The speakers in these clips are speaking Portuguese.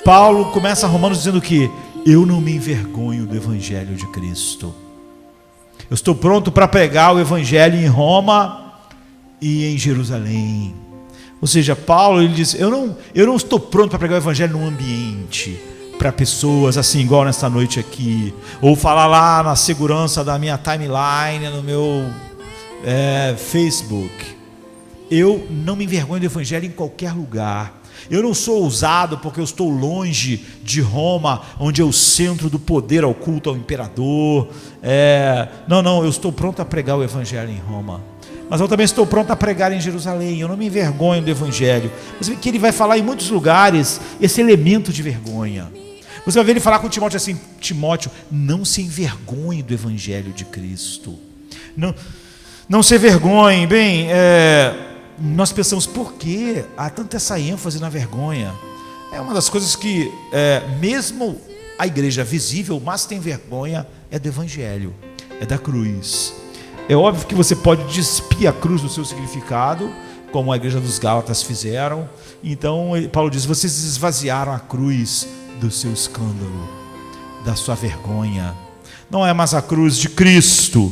Paulo começa Romanos dizendo que eu não me envergonho do evangelho de Cristo. Eu estou pronto para pregar o evangelho em Roma e em Jerusalém. Ou seja, Paulo, ele diz, eu não estou pronto para pregar o evangelho num ambiente para pessoas assim, igual nesta noite aqui, ou falar lá na segurança da minha timeline, no meu Facebook. Eu não me envergonho do evangelho em qualquer lugar. Eu não sou ousado porque eu estou longe de Roma, onde é o centro do poder oculto ao imperador. Não, eu estou pronto a pregar o evangelho em Roma. Mas eu também estou pronto a pregar em Jerusalém. Eu não me envergonho do evangelho. Você vê que ele vai falar em muitos lugares esse elemento de vergonha. Você vai ver ele falar com Timóteo assim: Timóteo, não se envergonhe do evangelho de Cristo. Não se envergonhe. Bem, nós pensamos, por que há tanta essa ênfase na vergonha? É uma das coisas que, mesmo a igreja visível, mas tem vergonha, é do evangelho, é da cruz. É óbvio que você pode despir a cruz do seu significado, como a igreja dos Gálatas fizeram. Então Paulo diz, vocês esvaziaram a cruz do seu escândalo, da sua vergonha. Não é mais a cruz de Cristo.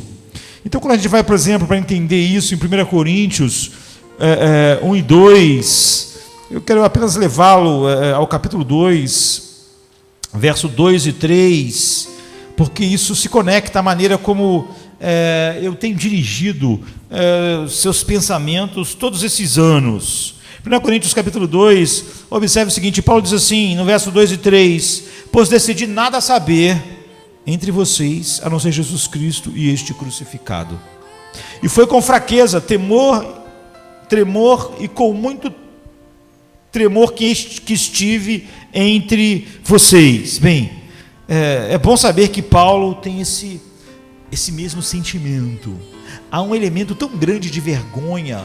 Então quando a gente vai, por exemplo, para entender isso em 1 Coríntios 1 e 2, eu quero apenas levá-lo ao capítulo 2, verso 2 e 3, porque isso se conecta à maneira como eu tenho dirigido seus pensamentos todos esses anos. 1 Coríntios capítulo 2, observe o seguinte, Paulo diz assim, no verso 2 e 3, pois decidi nada saber entre vocês, a não ser Jesus Cristo e este crucificado. E foi com fraqueza, tremor e com muito tremor que estive entre vocês. Bem, é bom saber que Paulo tem esse mesmo sentimento. Há um elemento tão grande de vergonha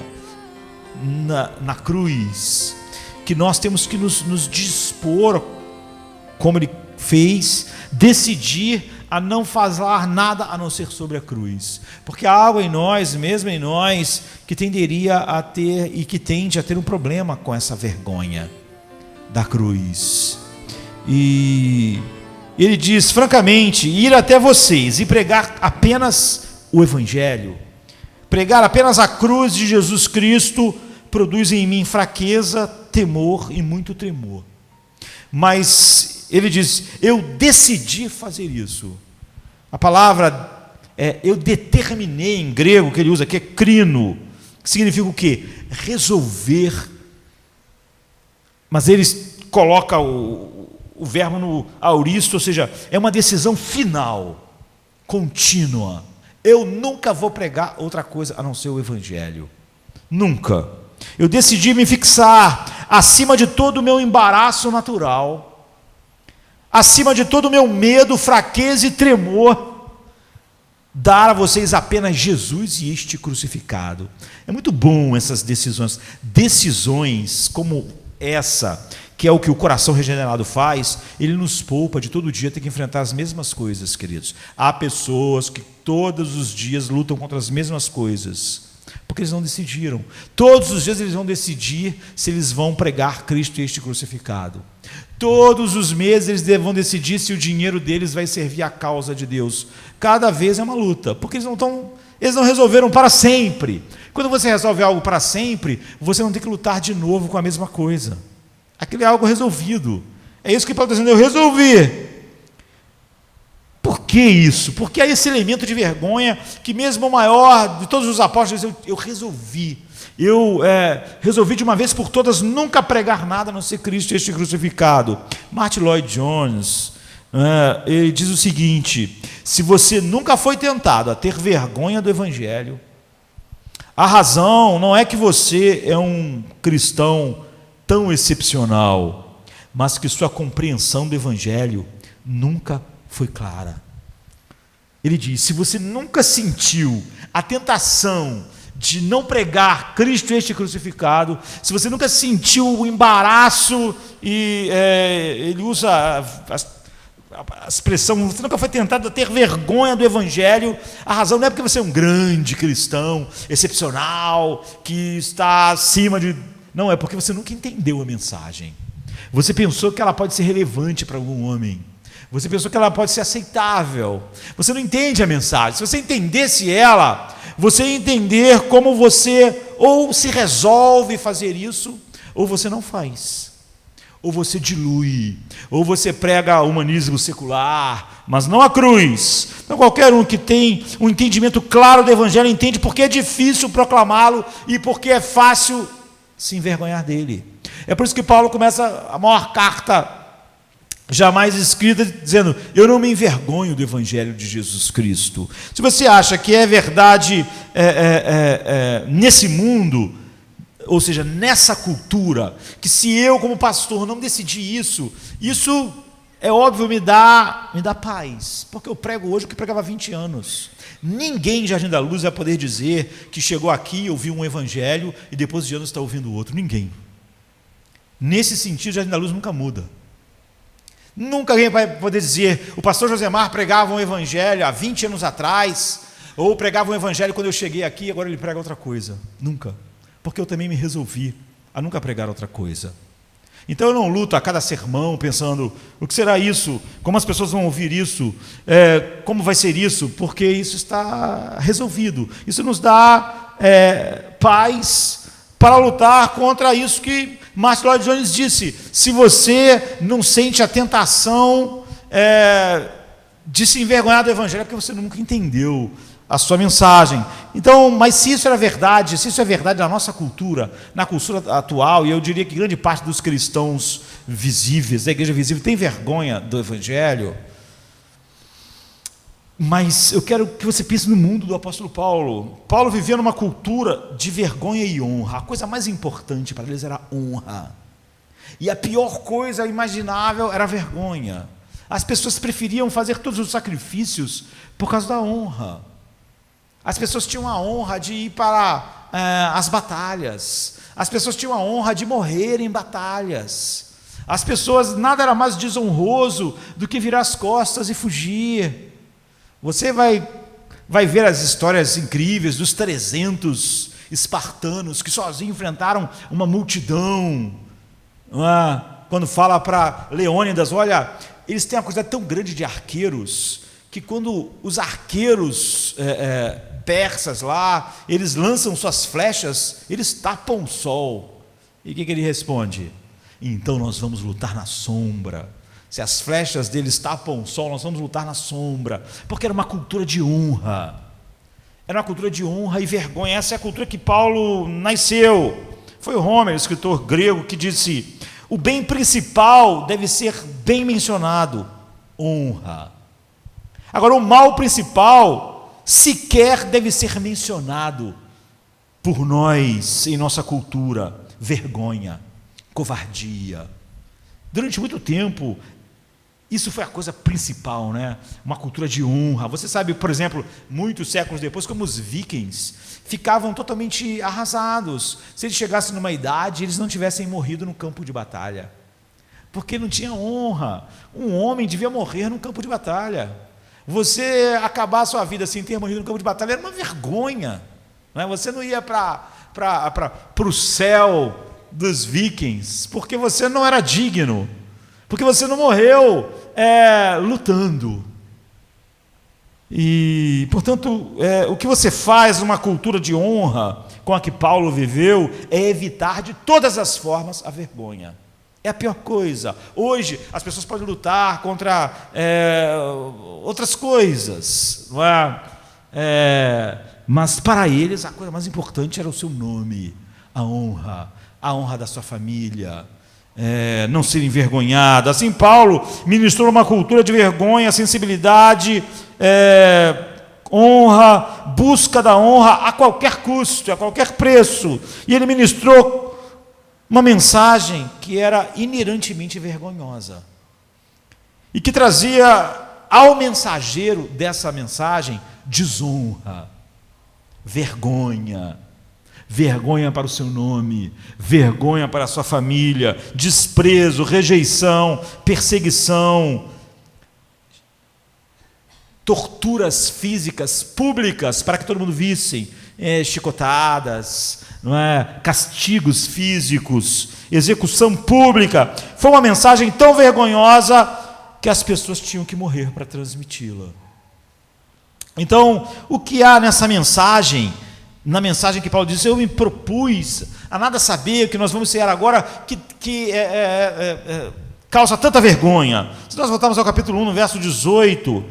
na cruz, que nós temos que nos dispor, como ele fez, decidir a não falar nada a não ser sobre a cruz, porque há algo em nós, mesmo em nós, que tenderia a ter e que tende a ter um problema com essa vergonha da cruz. E ele diz, francamente, ir até vocês e pregar apenas o evangelho, pregar apenas a cruz de Jesus Cristo, produz em mim fraqueza, temor e muito tremor. Mas ele diz, eu decidi fazer isso. A palavra eu determinei em grego, que ele usa aqui, é crino, que significa o quê? Resolver. Mas ele coloca o verbo no auristo, ou seja, é uma decisão final, contínua. Eu nunca vou pregar outra coisa a não ser o evangelho. Nunca. Eu decidi me fixar acima de todo o meu embaraço natural, acima de todo o meu medo, fraqueza e tremor, dar a vocês apenas Jesus e este crucificado. É muito bom essas decisões como essa, que é o que o coração regenerado faz. Ele nos poupa de todo dia ter que enfrentar as mesmas coisas, queridos. Há pessoas que todos os dias lutam contra as mesmas coisas, porque eles não decidiram. Todos os dias eles vão decidir se eles vão pregar Cristo e este crucificado. Todos os meses eles vão decidir se o dinheiro deles vai servir à causa de Deus. Cada vez é uma luta, porque eles não resolveram para sempre. Quando você resolve algo para sempre, você não tem que lutar de novo com a mesma coisa. Aquilo é algo resolvido. É isso que Paulo está dizendo, eu resolvi. Por que isso? Porque há esse elemento de vergonha que mesmo o maior de todos os apóstolos, eu resolvi. Eu resolvi de uma vez por todas nunca pregar nada a não ser Cristo e este crucificado. Martin Lloyd Jones, ele diz o seguinte, se você nunca foi tentado a ter vergonha do evangelho, a razão não é que você é um cristão tão excepcional, mas que sua compreensão do evangelho nunca foi clara. Ele diz, se você nunca sentiu a tentação de não pregar Cristo este crucificado, se você nunca sentiu o embaraço, e ele usa a expressão, você nunca foi tentado a ter vergonha do evangelho, a razão não é porque você é um grande cristão, excepcional, que está acima de... Não, é porque você nunca entendeu a mensagem. Você pensou que ela pode ser relevante para algum homem. Você pensou que ela pode ser aceitável. Você não entende a mensagem. Se você entendesse ela, você ia entender como você ou se resolve fazer isso, ou você não faz. Ou você dilui, ou você prega humanismo secular, mas não a cruz. Então qualquer um que tem um entendimento claro do Evangelho entende porque é difícil proclamá-lo e porque é fácil se envergonhar dele. É por isso que Paulo começa a maior carta jamais escrita, dizendo: eu não me envergonho do Evangelho de Jesus Cristo. Se você acha que é verdade nesse mundo, ou seja, nessa cultura, que se eu como pastor não decidir isso é óbvio me dá paz, porque eu prego hoje o que pregava há 20 anos. Ninguém em Jardim da Luz vai poder dizer que chegou aqui, ouviu um evangelho e depois de anos está ouvindo outro. Ninguém. Nesse sentido, Jardim da Luz nunca muda. Nunca alguém vai poder dizer: o pastor Josemar pregava um evangelho há 20 anos atrás, ou pregava um evangelho quando eu cheguei aqui, agora ele prega outra coisa. Nunca. Porque eu também me resolvi a nunca pregar outra coisa. Então eu não luto a cada sermão pensando: o que será isso? Como as pessoas vão ouvir isso? Como vai ser isso? Porque isso está resolvido. Isso nos dá paz para lutar contra isso que Martin Lloyd Jones disse: se você não sente a tentação de se envergonhar do Evangelho, é porque você nunca entendeu a sua mensagem. Então, mas se isso era verdade, se isso é verdade na nossa cultura, na cultura atual, e eu diria que grande parte dos cristãos visíveis, da igreja visível, tem vergonha do Evangelho, mas eu quero que você pense no mundo do apóstolo Paulo. Paulo vivia numa cultura de vergonha e honra. A coisa mais importante para eles era honra. E a pior coisa imaginável era a vergonha. As pessoas preferiam fazer todos os sacrifícios por causa da honra. As pessoas tinham a honra de ir para as batalhas. As pessoas tinham a honra de morrer em batalhas. As pessoas, nada era mais desonroso do que virar as costas e fugir. Você vai ver as histórias incríveis dos 300 espartanos que sozinhos enfrentaram uma multidão. Quando fala para Leônidas: olha, eles têm uma quantidade tão grande de arqueiros, que quando os arqueiros persas lá, eles lançam suas flechas, eles tapam o sol. E o que ele responde? Então nós vamos lutar na sombra. Se as flechas deles tapam o sol, nós vamos lutar na sombra. Porque era uma cultura de honra. Era uma cultura de honra e vergonha. Essa é a cultura que Paulo nasceu. Foi o Homer, escritor grego, que disse: o bem principal deve ser bem mencionado, honra. Agora, o mal principal sequer deve ser mencionado por nós em nossa cultura: vergonha, covardia. Durante muito tempo, isso foi a coisa principal, né? Uma cultura de honra. Você sabe, por exemplo, muitos séculos depois, como os vikings ficavam totalmente arrasados se eles chegassem numa idade e eles não tivessem morrido no campo de batalha, porque não tinha honra. Um homem devia morrer no campo de batalha. Você acabar a sua vida sem ter morrido no campo de batalha era uma vergonha, não é? Você não ia para o céu dos vikings porque você não era digno, porque você não morreu lutando. E, portanto, o que você faz numa cultura de honra com a que Paulo viveu é evitar de todas as formas a vergonha. É a pior coisa. Hoje as pessoas podem lutar contra outras coisas, não é? Mas para eles a coisa mais importante era o seu nome, a honra da sua família, não ser envergonhado. Assim, Paulo ministrou uma cultura de vergonha, sensibilidade, honra, busca da honra a qualquer custo, a qualquer preço. E ele ministrou uma mensagem que era inerentemente vergonhosa e que trazia ao mensageiro dessa mensagem desonra, vergonha para o seu nome, vergonha para a sua família, desprezo, rejeição, perseguição, torturas físicas públicas para que todo mundo visse chicotadas, não é? Castigos físicos, execução pública. Foi uma mensagem tão vergonhosa que as pessoas tinham que morrer para transmiti-la. Então, o que há nessa mensagem? Na mensagem que Paulo disse: eu me propus a nada saber, o que nós vamos ser agora, que causa tanta vergonha. Se nós voltarmos ao capítulo 1, no verso 18,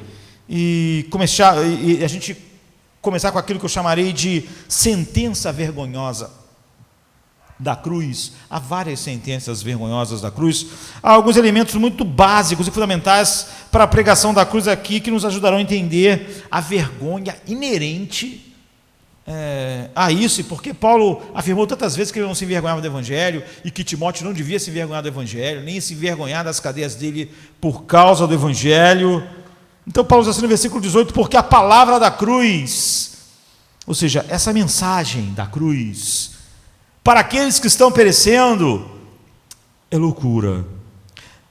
e a gente começar com aquilo que eu chamarei de sentença vergonhosa da cruz. Há várias sentenças vergonhosas da cruz. Há alguns elementos muito básicos e fundamentais para a pregação da cruz aqui, que nos ajudarão a entender a vergonha inerente a isso, e porque Paulo afirmou tantas vezes que ele não se envergonhava do Evangelho, e que Timóteo não devia se envergonhar do Evangelho, nem se envergonhar das cadeias dele por causa do Evangelho. Então Paulo diz assim no versículo 18: porque a palavra da cruz, ou seja, essa mensagem da cruz, para aqueles que estão perecendo, é loucura,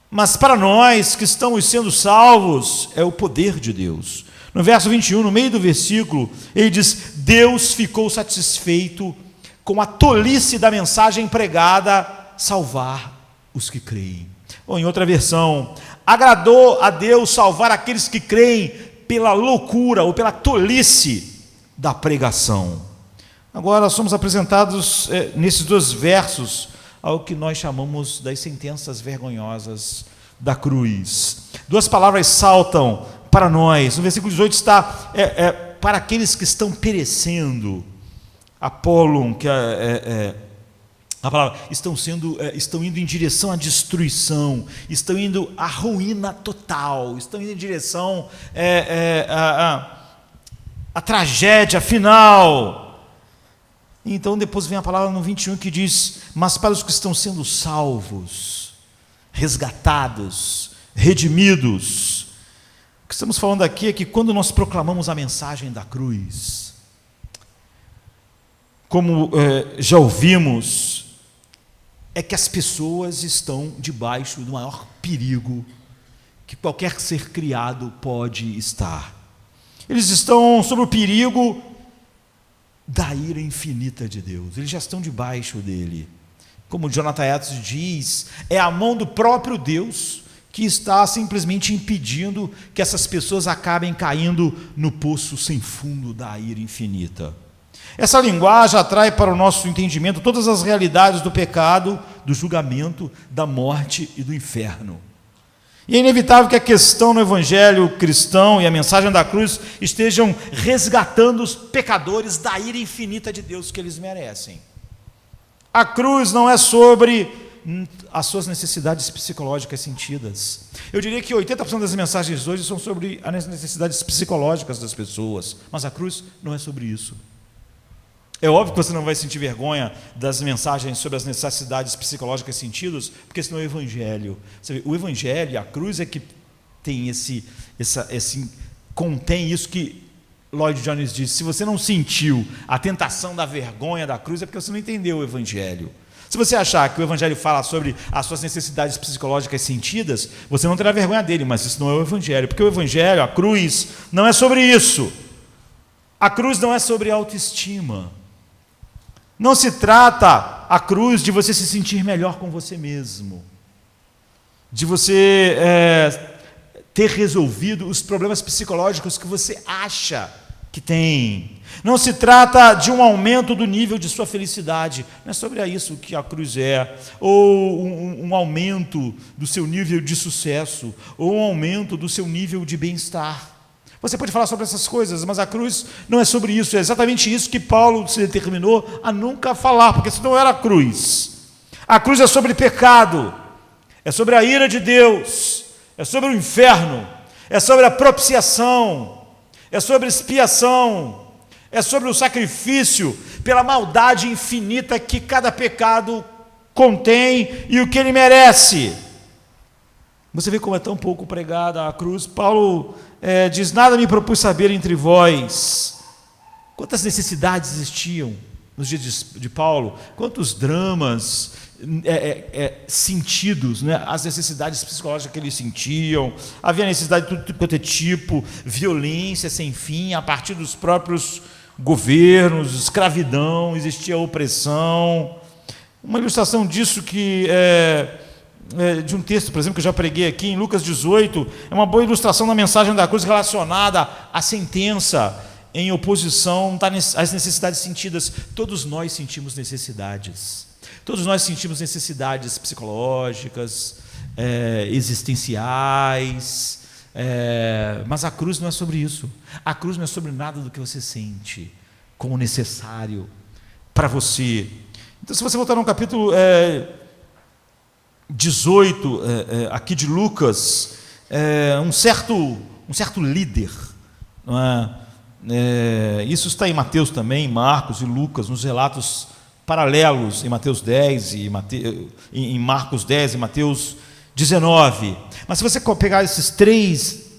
mas para nós que estamos sendo salvos, é o poder de Deus. No verso 21, no meio do versículo, ele diz: Deus ficou satisfeito com a tolice da mensagem pregada, salvar os que creem. Ou em outra versão, agradou a Deus salvar aqueles que creem pela loucura ou pela tolice da pregação. Agora somos apresentados nesses dois versos ao que nós chamamos das sentenças vergonhosas da cruz. Duas palavras saltam para nós. No versículo 18 está para aqueles que estão perecendo. Apollon, que a palavra, estão indo em direção à destruição, estão indo à ruína total, estão indo em direção à tragédia final. Então depois vem a palavra no 21 que diz: mas para os que estão sendo salvos, resgatados, redimidos. O que estamos falando aqui é que quando nós proclamamos a mensagem da cruz, como já ouvimos, é que as pessoas estão debaixo do maior perigo que qualquer ser criado pode estar. Eles estão sob o perigo da ira infinita de Deus, eles já estão debaixo dele. Como Jonathan Edwards diz, é a mão do próprio Deus que está simplesmente impedindo que essas pessoas acabem caindo no poço sem fundo da ira infinita. Essa linguagem atrai para o nosso entendimento todas as realidades do pecado, do julgamento, da morte e do inferno. E é inevitável que a questão no evangelho cristão e a mensagem da cruz estejam resgatando os pecadores da ira infinita de Deus que eles merecem. A cruz não é sobre as suas necessidades psicológicas sentidas. Eu diria que 80% das mensagens hoje são sobre as necessidades psicológicas das pessoas, mas a cruz não é sobre isso. É óbvio que você não vai sentir vergonha das mensagens sobre as necessidades psicológicas sentidas, porque esse não é o Evangelho. O Evangelho, a cruz é que tem contém isso que Lloyd Jones disse: se você não sentiu a tentação da vergonha da cruz, é porque você não entendeu o Evangelho. Se você achar que o Evangelho fala sobre as suas necessidades psicológicas sentidas, você não terá vergonha dele, mas isso não é o Evangelho, porque o Evangelho, a cruz, não é sobre isso. A cruz não é sobre autoestima. Não se trata a cruz de você se sentir melhor com você mesmo, de você ter resolvido os problemas psicológicos que você acha que tem. Não se trata de um aumento do nível de sua felicidade, não é sobre isso que a cruz é, ou um aumento do seu nível de sucesso, ou um aumento do seu nível de bem-estar. Você pode falar sobre essas coisas, mas a cruz não é sobre isso. É exatamente isso que Paulo se determinou a nunca falar, porque senão era a cruz. A cruz é sobre pecado, é sobre a ira de Deus, é sobre o inferno, é sobre a propiciação, é sobre expiação, é sobre o sacrifício pela maldade infinita que cada pecado contém e o que ele merece. Você vê como é tão pouco pregada a cruz. Paulo diz: nada me propus saber entre vós. Quantas necessidades existiam nos dias de Paulo, quantos dramas, sentidos, né? As necessidades psicológicas que eles sentiam, havia necessidade de tudo quanto é tipo, violência sem fim, a partir dos próprios governos, escravidão, existia opressão. Uma ilustração disso que de um texto, por exemplo, que eu já preguei aqui em Lucas 18, é uma boa ilustração da mensagem da cruz relacionada à sentença em oposição às necessidades sentidas. Todos nós sentimos necessidades. Todos nós sentimos necessidades psicológicas, existenciais, mas a cruz não é sobre isso. A cruz não é sobre nada do que você sente como necessário para você. Então, se você voltar no capítulo 18, aqui de Lucas, um certo líder, não é? Isso está em Mateus também, Marcos e Lucas, nos relatos paralelos em Mateus 10 e em Marcos 10 e Mateus 19. Mas se você pegar esses três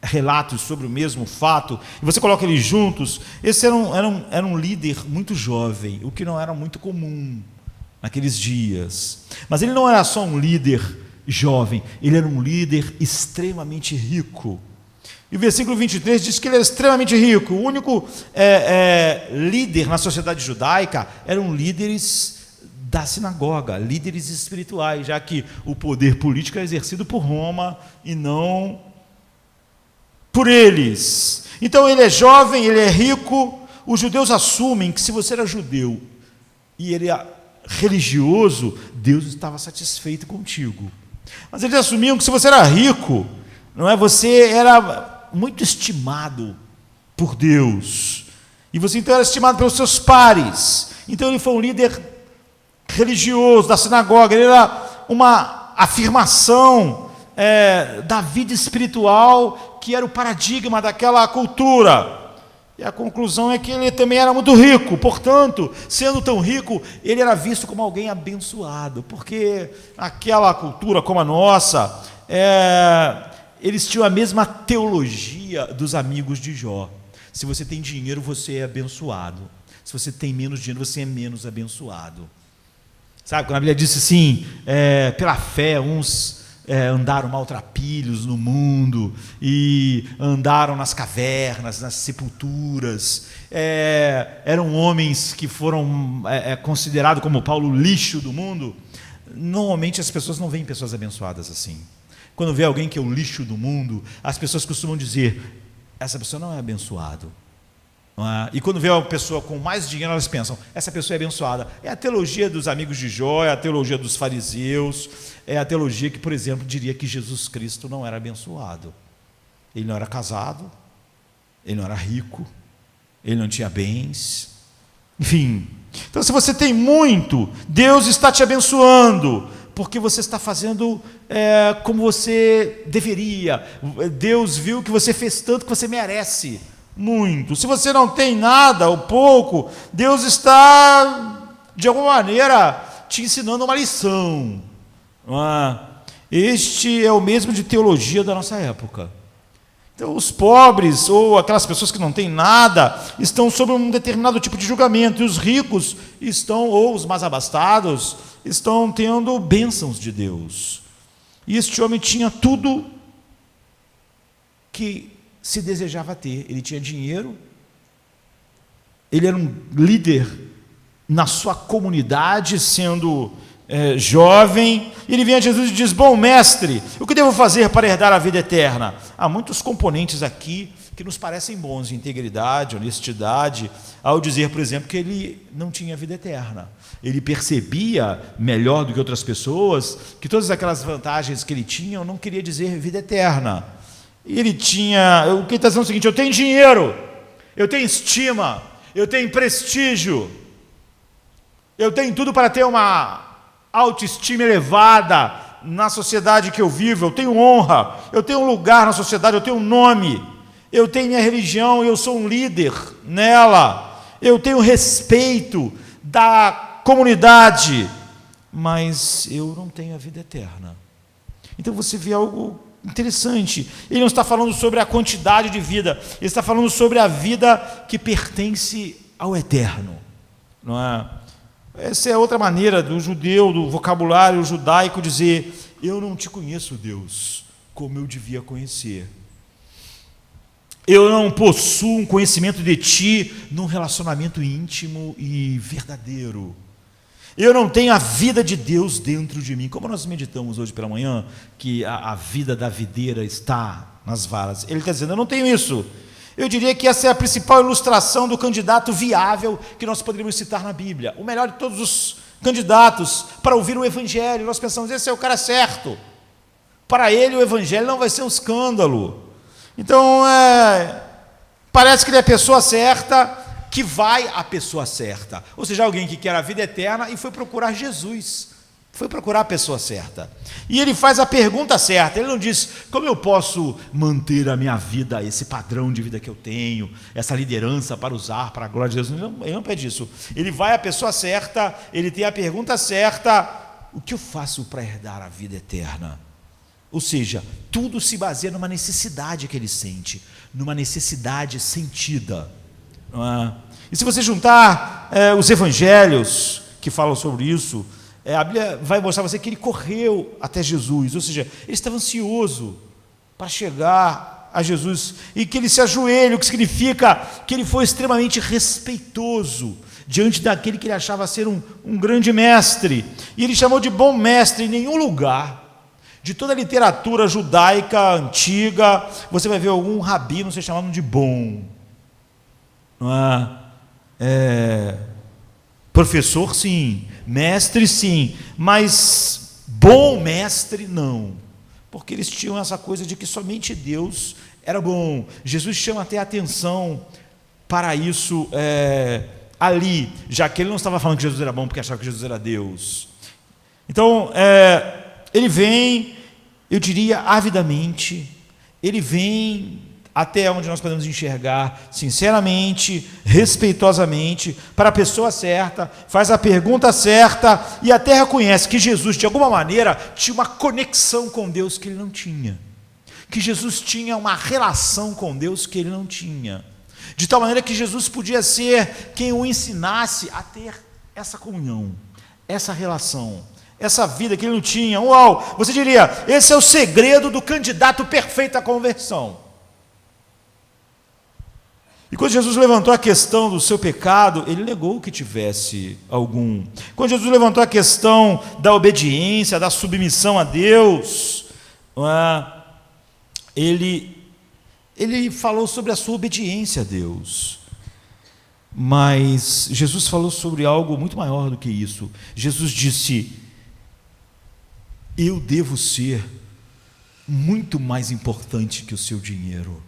relatos sobre o mesmo fato e você coloca eles juntos, esse era um líder muito jovem, o que não era muito comum naqueles dias. Mas ele não era só um líder jovem, ele era um líder extremamente rico. E o versículo 23 diz que ele era extremamente rico. O único líder na sociedade judaica eram líderes da sinagoga, líderes espirituais, já que o poder político é exercido por Roma e não por eles. Então ele é jovem, ele é rico. Os judeus assumem que se você era judeu e ele era religioso, Deus estava satisfeito contigo. Mas eles assumiam que se você era rico, não é, você era muito estimado por Deus, e você então era estimado pelos seus pares. Então ele foi um líder religioso da sinagoga, ele era uma afirmação da vida espiritual, que era o paradigma daquela cultura. E a conclusão é que ele também era muito rico. Portanto, sendo tão rico, ele era visto como alguém abençoado, porque aquela cultura como a nossa, eles tinham a mesma teologia dos amigos de Jó. Se você tem dinheiro, você é abençoado. Se você tem menos dinheiro, você é menos abençoado. Sabe, quando a Bíblia diz assim, pela fé, uns andaram maltrapilhos no mundo, e andaram nas cavernas, nas sepulturas, eram homens que foram considerados como Paulo, lixo do mundo. Normalmente as pessoas não veem pessoas abençoadas assim. Quando vê alguém que é o lixo do mundo, as pessoas costumam dizer, essa pessoa não é abençoado. E quando vê uma pessoa com mais dinheiro, elas pensam, essa pessoa é abençoada. É a teologia dos amigos de Jó, é a teologia dos fariseus, é a teologia que, por exemplo, diria que Jesus Cristo não era abençoado. Ele não era casado, ele não era rico, ele não tinha bens, enfim. Então, se você tem muito, Deus está te abençoando, porque você está fazendo como você deveria. Deus viu que você fez tanto que você merece muito. Se você não tem nada ou pouco, Deus está, de alguma maneira, te ensinando uma lição. Este é o mesmo de teologia da nossa época. Então, os pobres, ou aquelas pessoas que não têm nada, estão sob um determinado tipo de julgamento, e os ricos estão, ou os mais abastados, estão tendo bênçãos de Deus. E este homem tinha tudo que se desejava ter. Ele tinha dinheiro, ele era um líder na sua comunidade, sendo jovem. Ele vem a Jesus e diz, bom mestre, o que devo fazer para herdar a vida eterna? Há muitos componentes aqui que nos parecem bons, integridade, honestidade, ao dizer, por exemplo, que ele não tinha vida eterna. Ele percebia, melhor do que outras pessoas, que todas aquelas vantagens que ele tinha, não queria dizer vida eterna. E ele tinha, o que ele está dizendo é o seguinte, eu tenho dinheiro, eu tenho estima, eu tenho prestígio, eu tenho tudo para ter uma autoestima elevada na sociedade que eu vivo, eu tenho honra, eu tenho um lugar na sociedade, eu tenho um nome, eu tenho minha religião, eu sou um líder nela, eu tenho respeito da comunidade, mas eu não tenho a vida eterna. Então você vê algo interessante. Ele não está falando sobre a quantidade de vida, ele está falando sobre a vida que pertence ao eterno, não é? Essa é outra maneira do judeu, do vocabulário judaico, dizer, eu não te conheço, Deus, como eu devia conhecer. Eu não possuo um conhecimento de ti num relacionamento íntimo e verdadeiro. Eu não tenho a vida de Deus dentro de mim. Como nós meditamos hoje pela manhã, que a vida da videira está nas varas. Ele está dizendo, eu não tenho isso. Eu diria que essa é a principal ilustração do candidato viável que nós poderíamos citar na Bíblia. O melhor de todos os candidatos para ouvir o Evangelho. Nós pensamos, esse é o cara certo. Para ele o Evangelho não vai ser um escândalo. Então, parece que ele é a pessoa certa, que vai à pessoa certa. Ou seja, alguém que quer a vida eterna e foi procurar Jesus. Foi procurar a pessoa certa. E ele faz a pergunta certa. Ele não diz, como eu posso manter a minha vida, esse padrão de vida que eu tenho, essa liderança para usar para a glória de Deus. Ele não pede isso. Ele vai à pessoa certa, ele tem a pergunta certa. O que eu faço para herdar a vida eterna? Ou seja, tudo se baseia numa necessidade que ele sente, numa necessidade sentida. E se você juntar os evangelhos que falam sobre isso, a Bíblia vai mostrar para você que ele correu até Jesus, ou seja, ele estava ansioso para chegar a Jesus, e que ele se ajoelha, o que significa que ele foi extremamente respeitoso diante daquele que ele achava ser um grande mestre, e ele chamou de bom mestre. Em nenhum lugar de toda a literatura judaica antiga você vai ver algum rabino ser chamado de bom. Professor sim, mestre sim, mas bom mestre não, porque eles tinham essa coisa de que somente Deus era bom. Jesus chama até a atenção para isso ali, já que ele não estava falando que Jesus era bom porque achava que Jesus era Deus. Então ele vem, eu diria avidamente, ele vem até onde nós podemos enxergar, sinceramente, respeitosamente, para a pessoa certa, faz a pergunta certa e até reconhece que Jesus, de alguma maneira, tinha uma conexão com Deus que ele não tinha, que Jesus tinha uma relação com Deus que ele não tinha, de tal maneira que Jesus podia ser quem o ensinasse a ter essa comunhão, essa relação, essa vida que ele não tinha. Uau, você diria, esse é o segredo do candidato perfeito à conversão. E quando Jesus levantou a questão do seu pecado, ele negou que tivesse algum. Quando Jesus levantou a questão da obediência, da submissão a Deus, ele falou sobre a sua obediência a Deus. Mas Jesus falou sobre algo muito maior do que isso. Jesus disse, eu devo ser muito mais importante que o seu dinheiro.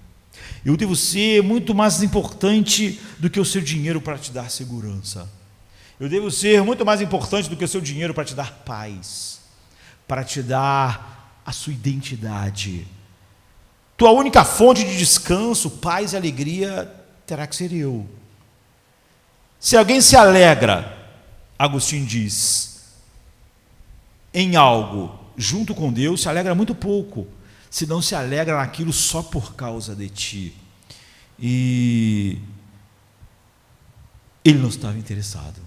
Eu devo ser muito mais importante do que o seu dinheiro para te dar segurança. Eu devo ser muito mais importante do que o seu dinheiro para te dar paz, para te dar a sua identidade. Tua única fonte de descanso, paz e alegria terá que ser eu. Se alguém se alegra, Agostinho diz, em algo junto com Deus, se alegra muito pouco, se não se alegra naquilo só por causa de ti. E ele não estava interessado.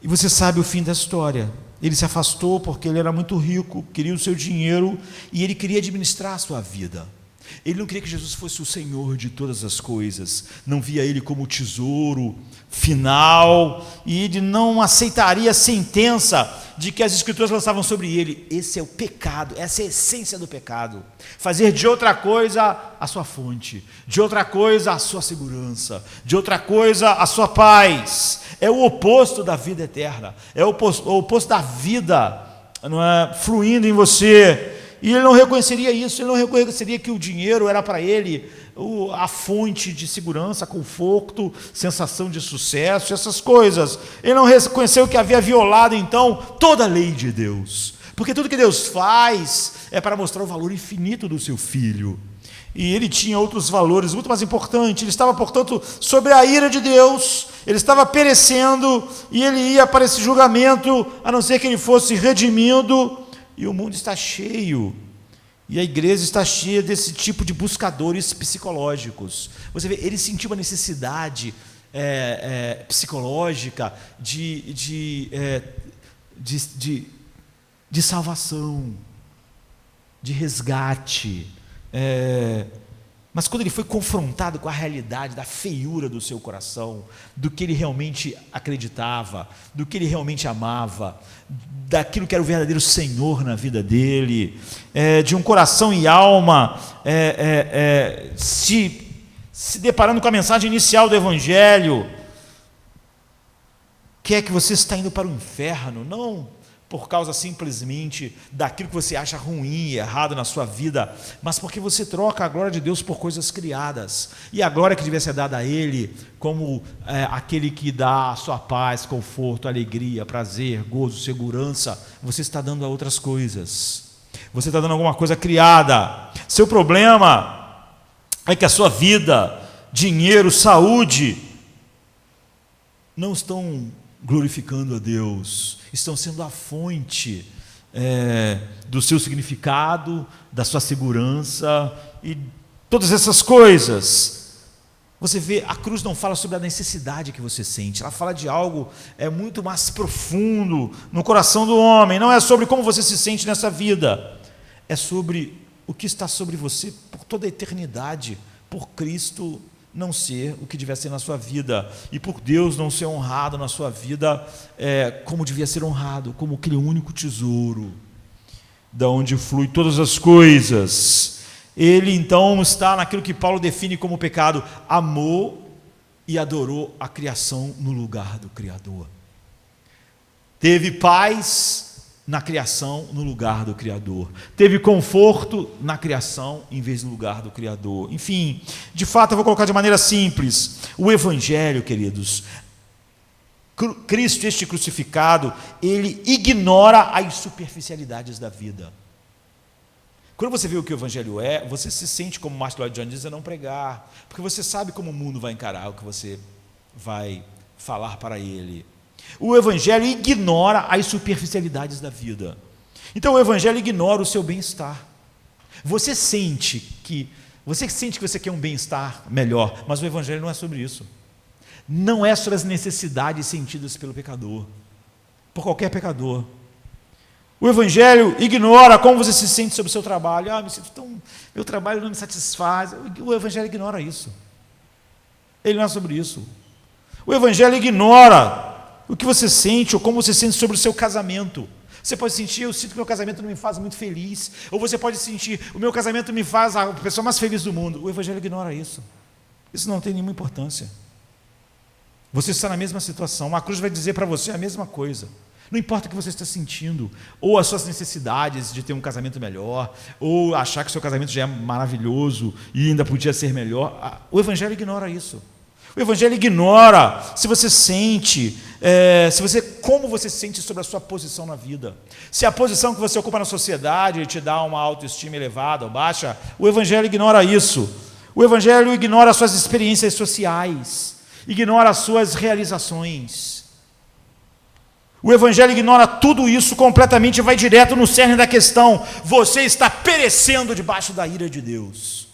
E você sabe o fim da história. Ele se afastou porque ele era muito rico, queria o seu dinheiro e ele queria administrar a sua vida. Ele não queria que Jesus fosse o Senhor de todas as coisas, não via ele como o tesouro final, e ele não aceitaria a sentença de que as Escrituras lançavam sobre ele. Esse é o pecado, essa é a essência do pecado, fazer de outra coisa a sua fonte, de outra coisa a sua segurança, de outra coisa a sua paz. É o oposto da vida eterna, é o oposto da vida, não é, fluindo em você. E ele não reconheceria isso, ele não reconheceria que o dinheiro era para ele a fonte de segurança, conforto, sensação de sucesso, essas coisas. Ele não reconheceu que havia violado então toda a lei de Deus, porque tudo que Deus faz é para mostrar o valor infinito do seu Filho. E ele tinha outros valores muito mais importantes. Ele estava, portanto, sob a ira de Deus, ele estava perecendo e ele ia para esse julgamento, a não ser que ele fosse redimido. E o mundo está cheio, e a igreja está cheia desse tipo de buscadores psicológicos. Você vê, ele sentiu uma necessidade psicológica de salvação, de resgate. Mas quando ele foi confrontado com a realidade da feiura do seu coração, do que ele realmente acreditava, do que ele realmente amava, daquilo que era o verdadeiro Senhor na vida dele, de um coração e alma se deparando com a mensagem inicial do Evangelho, que é que você está indo para o inferno, não por causa simplesmente daquilo que você acha ruim e errado na sua vida, mas porque você troca a glória de Deus por coisas criadas, e a glória que devia ser dada a Ele, como aquele que dá a sua paz, conforto, alegria, prazer, gozo, segurança, você está dando a outras coisas, você está dando alguma coisa criada. Seu problema é que a sua vida, dinheiro, saúde, não estão glorificando a Deus, estão sendo a fonte do seu significado, da sua segurança e todas essas coisas. Você vê, a cruz não fala sobre a necessidade que você sente, ela fala de algo muito mais profundo no coração do homem. Não é sobre como você se sente nessa vida, é sobre o que está sobre você por toda a eternidade, por Cristo não ser o que devia ser na sua vida, e por Deus não ser honrado na sua vida como devia ser honrado, como aquele único tesouro, da onde flui todas as coisas. Ele então está naquilo que Paulo define como pecado: amou e adorou a criação no lugar do Criador. Teve paz na criação no lugar do Criador. Teve conforto na criação em vez do lugar do Criador. Enfim, de fato, eu vou colocar de maneira simples. O Evangelho, queridos, Cristo, este crucificado, ele ignora as superficialidades da vida. Quando você vê o que o Evangelho é, você se sente, como Martin Lloyd Jones diz, a não pregar, porque você sabe como o mundo vai encarar o que você vai falar para ele. O Evangelho ignora as superficialidades da vida. Então o Evangelho ignora o seu bem-estar. Você sente que você quer um bem-estar melhor, mas o Evangelho não é sobre isso. Não é sobre as necessidades sentidas pelo pecador, por qualquer pecador. O Evangelho ignora como você se sente sobre o seu trabalho. Meu trabalho não me satisfaz. O Evangelho ignora isso. Ele não é sobre isso. O Evangelho ignora o que você sente ou como você sente sobre o seu casamento. Você pode sentir: eu sinto que meu casamento não me faz muito feliz. Ou você pode sentir: o meu casamento me faz a pessoa mais feliz do mundo. O Evangelho ignora isso. Isso não tem nenhuma importância. Você está na mesma situação. A cruz vai dizer para você a mesma coisa. Não importa o que você está sentindo, ou as suas necessidades de ter um casamento melhor, ou achar que o seu casamento já é maravilhoso e ainda podia ser melhor. O Evangelho ignora isso. O Evangelho ignora se você sente, como você se sente sobre a sua posição na vida. Se a posição que você ocupa na sociedade te dá uma autoestima elevada ou baixa, o Evangelho ignora isso. O Evangelho ignora as suas experiências sociais, ignora as suas realizações. O Evangelho ignora tudo isso completamente e vai direto no cerne da questão. Você está perecendo debaixo da ira de Deus.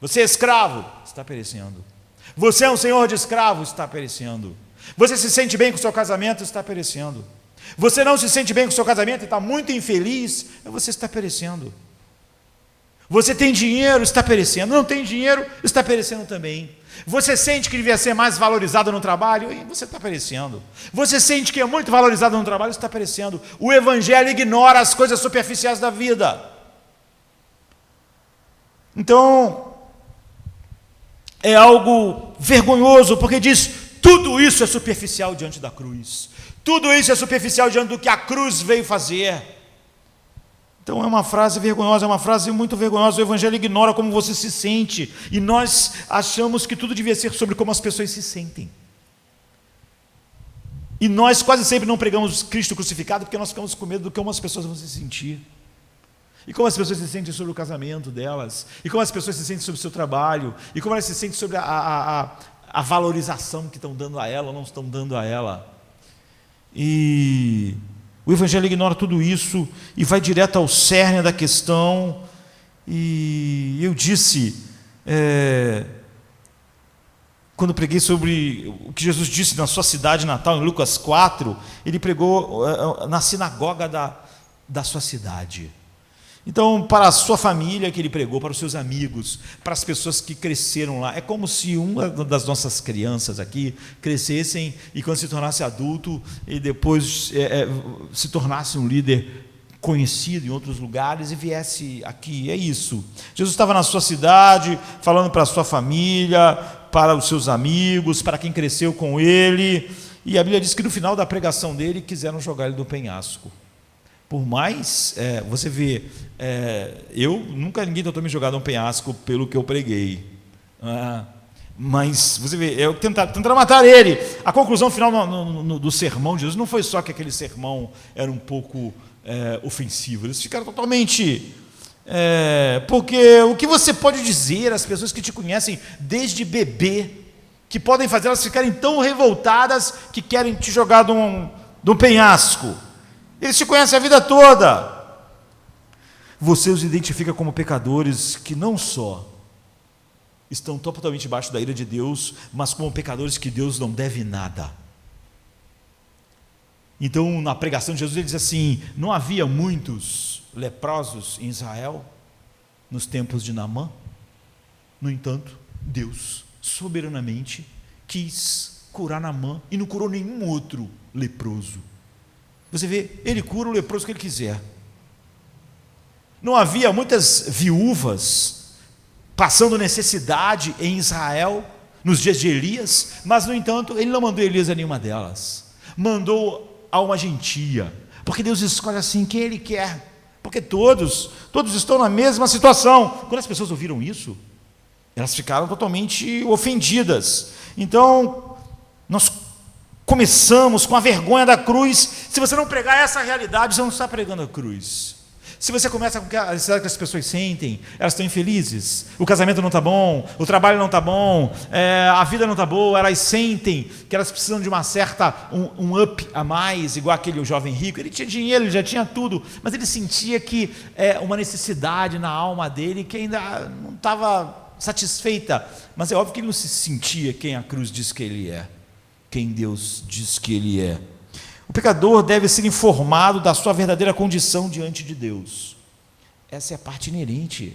Você é escravo, está perecendo. Você é um senhor de escravos, está perecendo. Você se sente bem com o seu casamento, está perecendo. Você não se sente bem com o seu casamento e está muito infeliz, você está perecendo. Você tem dinheiro, está perecendo. Não tem dinheiro, está perecendo também. Você sente que devia ser mais valorizado no trabalho, e você está perecendo. Você sente que é muito valorizado no trabalho, está perecendo. O Evangelho ignora as coisas superficiais da vida. Então, é algo vergonhoso, porque diz: tudo isso é superficial diante da cruz. Tudo isso é superficial diante do que a cruz veio fazer. Então é uma frase vergonhosa, é uma frase muito vergonhosa. O Evangelho ignora como você se sente, e nós achamos que tudo devia ser sobre como as pessoas se sentem. E nós quase sempre não pregamos Cristo crucificado, porque nós ficamos com medo do que as pessoas vão se sentir. E como as pessoas se sentem sobre o casamento delas, e como as pessoas se sentem sobre o seu trabalho, e como elas se sentem sobre a valorização que estão dando a ela ou não estão dando a ela. E o Evangelho ignora tudo isso e vai direto ao cerne da questão. E eu disse, quando preguei sobre o que Jesus disse na sua cidade natal, em Lucas 4, ele pregou na sinagoga da sua cidade. Então, para a sua família que ele pregou, para os seus amigos, para as pessoas que cresceram lá, é como se uma das nossas crianças aqui crescessem e quando se tornasse adulto e depois se tornasse um líder conhecido em outros lugares e viesse aqui. É isso. Jesus estava na sua cidade, falando para a sua família, para os seus amigos, para quem cresceu com ele, e a Bíblia diz que no final da pregação dele quiseram jogar ele do penhasco. Por mais, você vê, ninguém tentou me jogar de um penhasco pelo que eu preguei. Mas, você vê, tentaram matar ele. A conclusão final do sermão de Jesus não foi só que aquele sermão era um pouco ofensivo. Eles ficaram totalmente... porque o que você pode dizer às pessoas que te conhecem desde bebê, que podem fazer elas ficarem tão revoltadas que querem te jogar de um penhasco? Eles te conhecem a vida toda. Você os identifica como pecadores que não só estão totalmente debaixo da ira de Deus, mas como pecadores que Deus não deve nada. Então, na pregação de Jesus, ele diz assim: não havia muitos leprosos em Israel nos tempos de Naamã? No entanto, Deus soberanamente quis curar Naamã e não curou nenhum outro leproso. Você vê, ele cura o leproso que ele quiser. Não havia muitas viúvas passando necessidade em Israel nos dias de Elias, mas no entanto ele não mandou Elias a nenhuma delas, mandou a uma gentia, porque Deus escolhe assim quem ele quer, porque todos estão na mesma situação. Quando as pessoas ouviram isso, elas ficaram totalmente ofendidas. Então nós começamos com a vergonha da cruz. Se você não pregar essa realidade, você não está pregando a cruz. Se você começa com a necessidade que as pessoas sentem, elas estão infelizes, o casamento não está bom, o trabalho não está bom, a vida não está boa, elas sentem que elas precisam de uma certa, um up a mais, igual aquele jovem rico. Ele tinha dinheiro, ele já tinha tudo, mas ele sentia que uma necessidade na alma dele que ainda não estava satisfeita. Mas é óbvio que ele não se sentia quem a cruz diz que ele é, quem Deus diz que ele é. O pecador deve ser informado da sua verdadeira condição diante de Deus. Essa é a parte inerente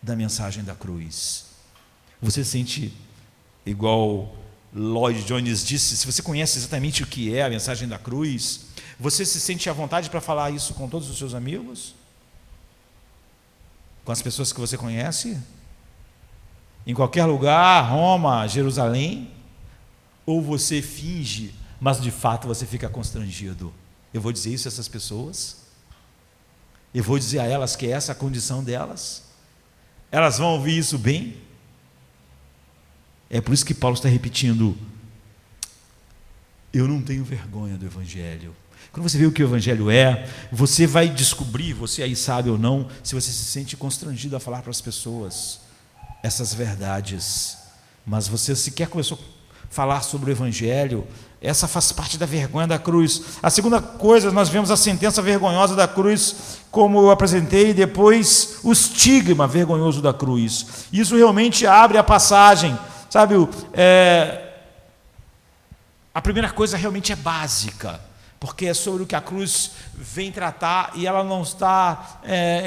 da mensagem da cruz. Você se sente, igual Lloyd Jones disse, se você conhece exatamente o que é a mensagem da cruz, você se sente à vontade para falar isso com todos os seus amigos? Com as pessoas que você conhece? Em qualquer lugar, Roma, Jerusalém? Ou você finge, mas de fato você fica constrangido? Eu vou dizer isso a essas pessoas? Eu vou dizer a elas que essa é a condição delas? Elas vão ouvir isso bem? É por isso que Paulo está repetindo: eu não tenho vergonha do Evangelho. Quando você vê o que o Evangelho é, você vai descobrir, você aí sabe ou não, se você se sente constrangido a falar para as pessoas essas verdades. Mas você sequer começou a falar sobre o Evangelho. Essa faz parte da vergonha da cruz. A segunda coisa, nós vemos a sentença vergonhosa da cruz, como eu apresentei, e depois o estigma vergonhoso da cruz. Isso realmente abre a passagem, sabe? A primeira coisa realmente é básica, porque é sobre o que a cruz vem tratar, e ela não está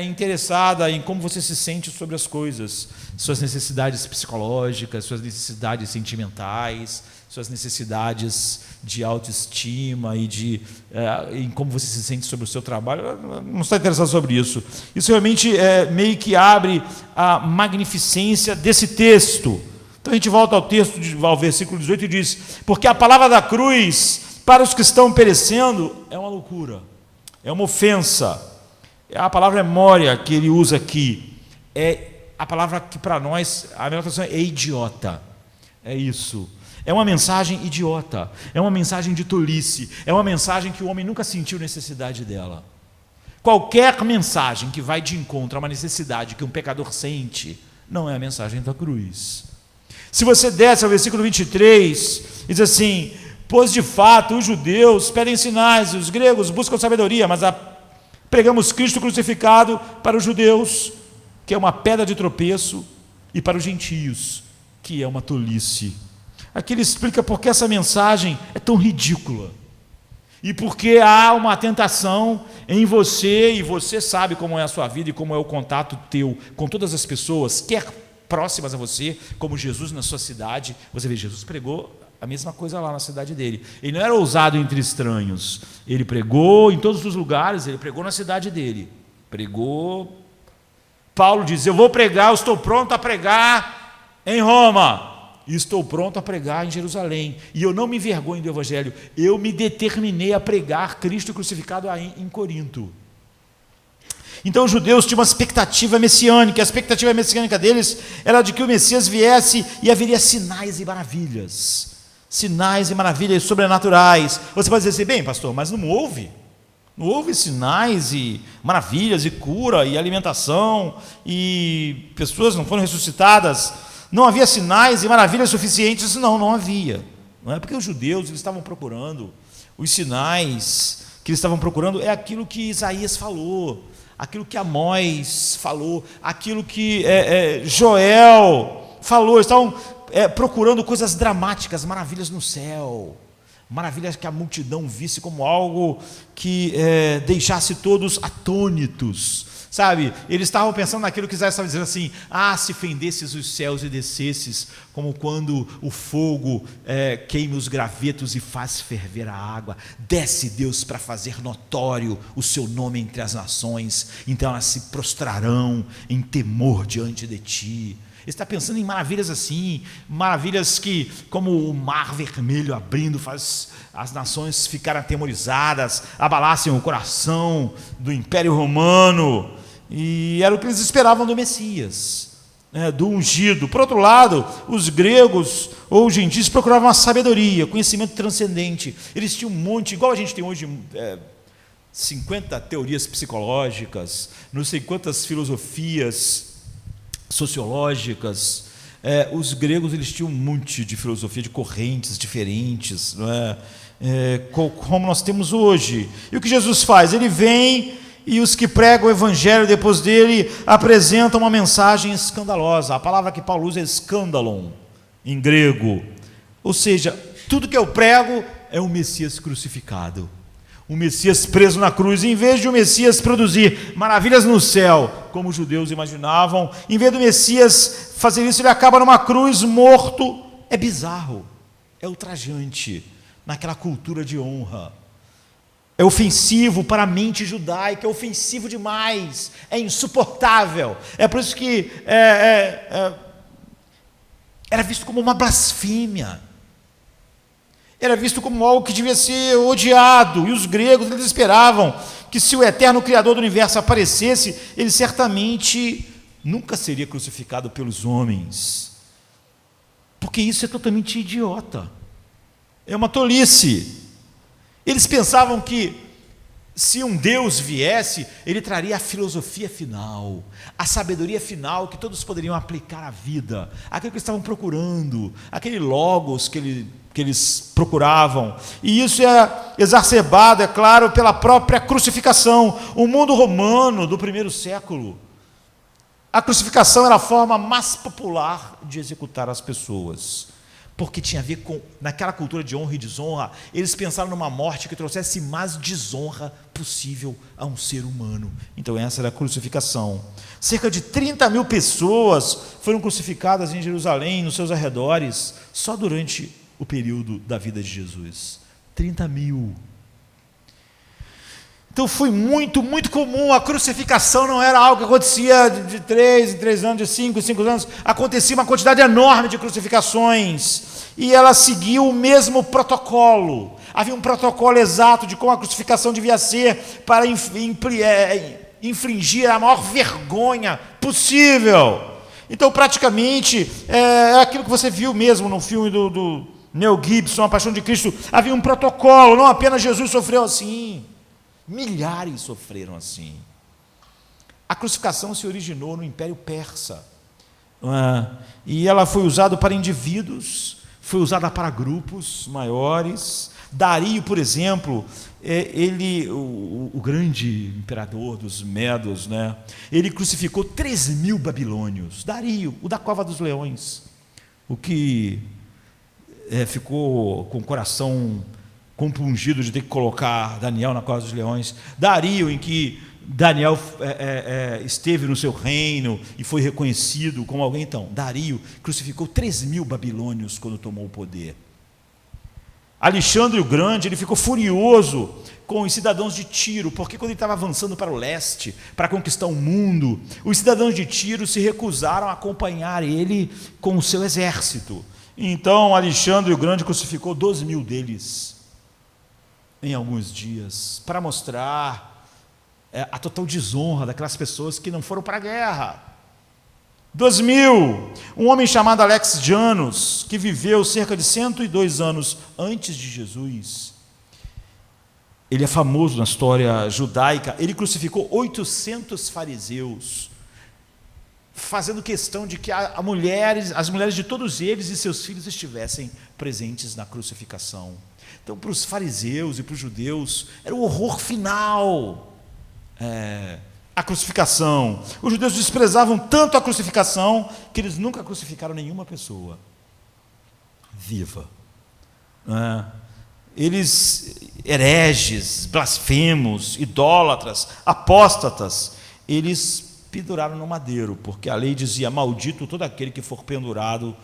interessada em como você se sente sobre as coisas, suas necessidades psicológicas, suas necessidades sentimentais, suas necessidades de autoestima e em como você se sente sobre o seu trabalho. Ela não está interessada sobre isso. Isso realmente meio que abre a magnificência desse texto. Então a gente volta ao texto, ao versículo 18, e diz: porque a palavra da cruz para os que estão perecendo é uma loucura, é uma ofensa. A palavra memória que ele usa aqui é a palavra que para nós, a melhor tradução é idiota. É isso. É uma mensagem idiota, é uma mensagem de tolice, é uma mensagem que o homem nunca sentiu necessidade dela. Qualquer mensagem que vai de encontro a uma necessidade que um pecador sente, não é a mensagem da cruz. Se você desce ao versículo 23, diz assim: pois de fato os judeus pedem sinais, os gregos buscam sabedoria, mas pregamos Cristo crucificado para os judeus, que é uma pedra de tropeço, e para os gentios, que é uma tolice. Aqui ele explica por que essa mensagem é tão ridícula. E porque há uma tentação em você, e você sabe como é a sua vida e como é o contato teu com todas as pessoas, quer próximas a você, como Jesus na sua cidade. Você vê, Jesus pregou a mesma coisa lá na cidade dele. Ele não era ousado entre estranhos. Ele pregou em todos os lugares, ele pregou na cidade dele. Pregou. Paulo diz: eu vou pregar, eu estou pronto a pregar em Roma. E estou pronto a pregar em Jerusalém. E eu não me envergonho do Evangelho. Eu me determinei a pregar Cristo crucificado em Corinto. Então os judeus tinham uma expectativa messiânica. A expectativa messiânica deles era de que o Messias viesse e haveria sinais e maravilhas. Sinais e maravilhas sobrenaturais. Você pode dizer assim: bem, pastor, mas não houve. Não houve sinais e maravilhas e cura e alimentação e pessoas não foram ressuscitadas. Não havia sinais e maravilhas suficientes? Não havia. Não é porque os judeus eles estavam procurando, os sinais que eles estavam procurando é aquilo que Isaías falou, aquilo que Amós falou, aquilo que Joel falou. Eles estavam procurando coisas dramáticas, maravilhas no céu, maravilhas que a multidão visse como algo que deixasse todos atônitos. Sabe, eles estavam pensando naquilo que Isaías estava dizendo assim: se fendesses os céus e descesses, como quando o fogo queima os gravetos e faz ferver a água, desce Deus para fazer notório o seu nome entre as nações, então elas se prostrarão em temor diante de ti. Ele está pensando em maravilhas assim, maravilhas que, como o mar vermelho abrindo, faz as nações ficarem atemorizadas, abalassem o coração do Império Romano. E era o que eles esperavam do Messias, do ungido. Por outro lado, os gregos ou os gentios procuravam a sabedoria, conhecimento transcendente. Eles tinham um monte, igual a gente tem hoje, 50 teorias psicológicas, não sei quantas filosofias sociológicas. Os gregos eles tinham um monte de filosofia, de correntes diferentes, não é? Como nós temos hoje. E o que Jesus faz? Ele vem, e os que pregam o Evangelho depois dele apresentam uma mensagem escandalosa. A palavra que Paulo usa é escândalon, em grego. Ou seja, tudo que eu prego é o Messias crucificado, o Messias preso na cruz. Em vez de o Messias produzir maravilhas no céu, como os judeus imaginavam, em vez do Messias fazer isso, ele acaba numa cruz morto. É bizarro, é ultrajante naquela cultura de honra. É ofensivo para a mente judaica, é ofensivo demais, é insuportável. É por isso que era visto como uma blasfêmia. Era visto como algo que devia ser odiado. E os gregos eles esperavam que, se o eterno Criador do universo aparecesse, ele certamente nunca seria crucificado pelos homens, porque isso é totalmente idiota, é uma tolice. Eles pensavam que, se um Deus viesse, ele traria a filosofia final, a sabedoria final que todos poderiam aplicar à vida, aquilo que eles estavam procurando, aquele logos que eles procuravam. E isso é exacerbado, é claro, pela própria crucificação. O mundo romano do primeiro século, a crucificação era a forma mais popular de executar as pessoas, porque tinha a ver com, naquela cultura de honra e desonra, eles pensaram numa morte que trouxesse mais desonra possível a um ser humano. Então essa era a crucificação. Cerca de 30 mil pessoas foram crucificadas em Jerusalém, nos seus arredores, só durante o período da vida de Jesus. 30 mil. Então foi muito, muito comum. A crucificação não era algo que acontecia de 3 em 3 anos, de 5 em 5 anos. Acontecia uma quantidade enorme de crucificações. E ela seguiu o mesmo protocolo. Havia um protocolo exato de como a crucificação devia ser para infligir a maior vergonha possível. Então, praticamente, é aquilo que você viu mesmo no filme do Mel Gibson, A Paixão de Cristo. Havia um protocolo, não apenas Jesus sofreu assim. Milhares sofreram assim. A crucificação se originou no Império Persa, e ela foi usada para indivíduos, foi usada para grupos maiores. Dario, por exemplo, o grande imperador dos Medos, ele crucificou 3.000 babilônios. Dario, o da Cova dos Leões, o que ficou com o coração compungido de ter que colocar Daniel na cova dos leões, Dario, em que Daniel esteve no seu reino e foi reconhecido como alguém. Então, Dario crucificou 3.000 babilônios quando tomou o poder. Alexandre o Grande, ele ficou furioso com os cidadãos de Tiro, porque quando ele estava avançando para o leste, para conquistar o mundo, os cidadãos de Tiro se recusaram a acompanhar ele com o seu exército. Então, Alexandre o Grande crucificou 12.000 deles em alguns dias, para mostrar a total desonra daquelas pessoas que não foram para a guerra. 2.000, um homem chamado Alex Janus, que viveu cerca de 102 anos antes de Jesus, ele é famoso na história judaica, ele crucificou 800 fariseus, fazendo questão de que as mulheres de todos eles e seus filhos estivessem presentes na crucificação. Então, para os fariseus e para os judeus, era o horror final, a crucificação. Os judeus desprezavam tanto a crucificação que eles nunca crucificaram nenhuma pessoa viva. Eles, hereges, blasfemos, idólatras, apóstatas, eles penduraram no madeiro, porque a lei dizia: maldito todo aquele que for pendurado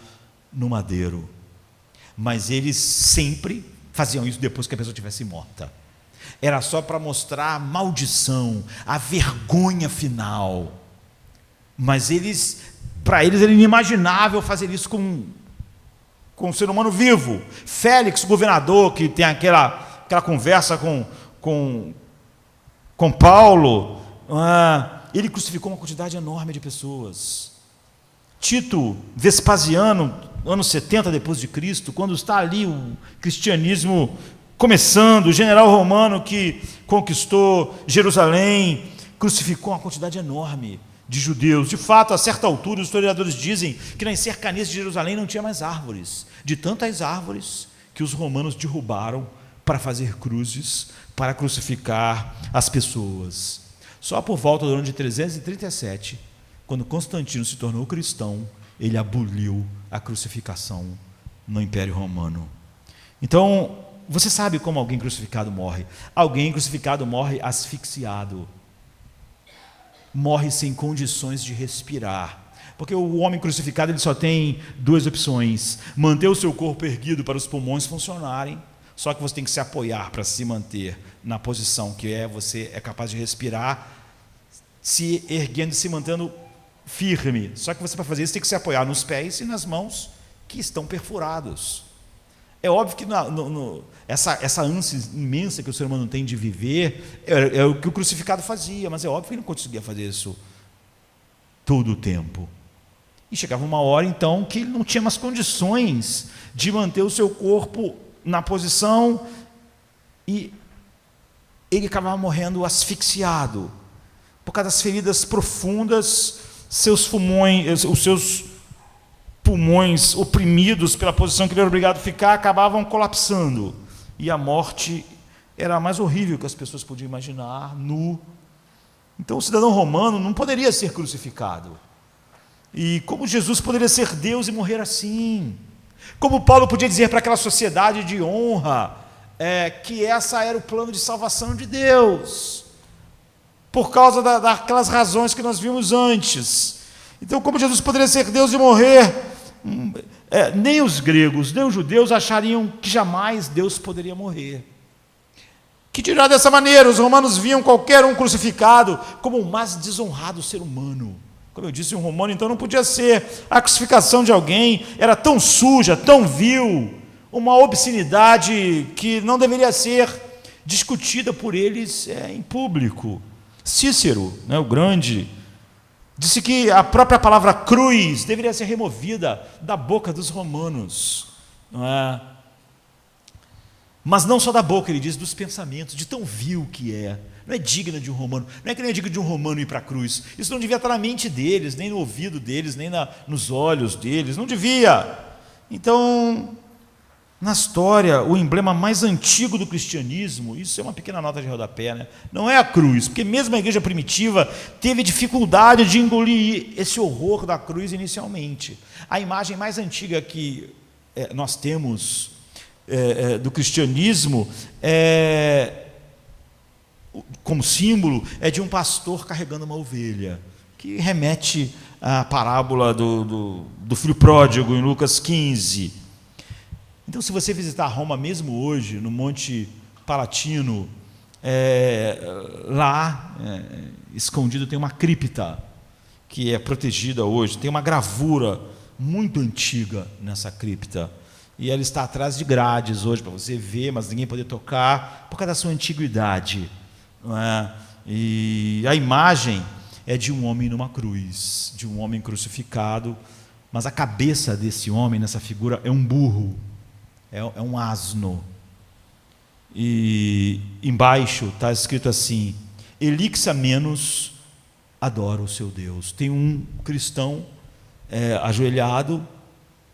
no madeiro. Mas eles sempre faziam isso depois que a pessoa estivesse morta. Era só para mostrar a maldição, a vergonha final. Mas para eles era inimaginável fazer isso com um ser humano vivo. Félix, governador, que tem aquela conversa com Paulo, ele crucificou uma quantidade enorme de pessoas. Tito Vespasiano, anos 70 depois de Cristo, quando está ali o cristianismo começando, o general romano que conquistou Jerusalém, crucificou uma quantidade enorme de judeus. De fato, a certa altura, os historiadores dizem que nas cercanias de Jerusalém não tinha mais árvores, de tantas árvores que os romanos derrubaram para fazer cruzes, para crucificar as pessoas. Só por volta do ano de 337, quando Constantino se tornou cristão, ele aboliu a crucificação no Império Romano. Então, você sabe como alguém crucificado morre? Alguém crucificado morre asfixiado, morre sem condições de respirar, porque o homem crucificado ele só tem duas opções: manter o seu corpo erguido para os pulmões funcionarem, só que você tem que se apoiar para se manter na posição que você é capaz de respirar, se erguendo e se mantendo firme. Só que você, para fazer isso, tem que se apoiar nos pés e nas mãos que estão perfurados. É óbvio que essa ânsia imensa que o ser humano tem de viver é o que o crucificado fazia, mas é óbvio que ele não conseguia fazer isso todo o tempo. E chegava uma hora, então, que ele não tinha mais condições de manter o seu corpo na posição e ele acabava morrendo asfixiado. Por causa das feridas profundas, os seus pulmões oprimidos pela posição que ele era obrigado a ficar, acabavam colapsando. E a morte era a mais horrível que as pessoas podiam imaginar, nu. Então o cidadão romano não poderia ser crucificado. E como Jesus poderia ser Deus e morrer assim? Como Paulo podia dizer para aquela sociedade de honra que essa era o plano de salvação de Deus, por causa daquelas razões que nós vimos antes. Então, como Jesus poderia ser Deus e morrer? Nem os gregos, nem os judeus achariam que jamais Deus poderia morrer. Que dirá dessa maneira? Os romanos viam qualquer um crucificado como o mais desonrado ser humano. Como eu disse, um romano então não podia ser. A crucificação de alguém era tão suja, tão vil, uma obscenidade que não deveria ser discutida por eles em público. Cícero, o grande, disse que a própria palavra cruz deveria ser removida da boca dos romanos, não é? Mas não só da boca, ele diz, dos pensamentos, de tão vil que é. Não é digna de um romano, não é que nem é digno de um romano ir para a cruz. Isso não devia estar na mente deles, nem no ouvido deles, nem nos olhos deles, não devia. Então, na história, o emblema mais antigo do cristianismo, isso é uma pequena nota de rodapé, não é a cruz, porque mesmo a igreja primitiva teve dificuldade de engolir esse horror da cruz inicialmente. A imagem mais antiga que nós temos do cristianismo, como símbolo, é de um pastor carregando uma ovelha, que remete à parábola do filho pródigo, em Lucas 15. Então, se você visitar Roma mesmo hoje, no Monte Palatino, lá, escondido, tem uma cripta, que é protegida hoje, tem uma gravura muito antiga nessa cripta, e ela está atrás de grades hoje, para você ver, mas ninguém poder tocar, por causa da sua antiguidade, não é? E a imagem é de um homem numa cruz, de um homem crucificado, mas a cabeça desse homem, nessa figura, é um burro, é um asno, e embaixo está escrito assim: Elixamenos adora o seu Deus. Tem um cristão ajoelhado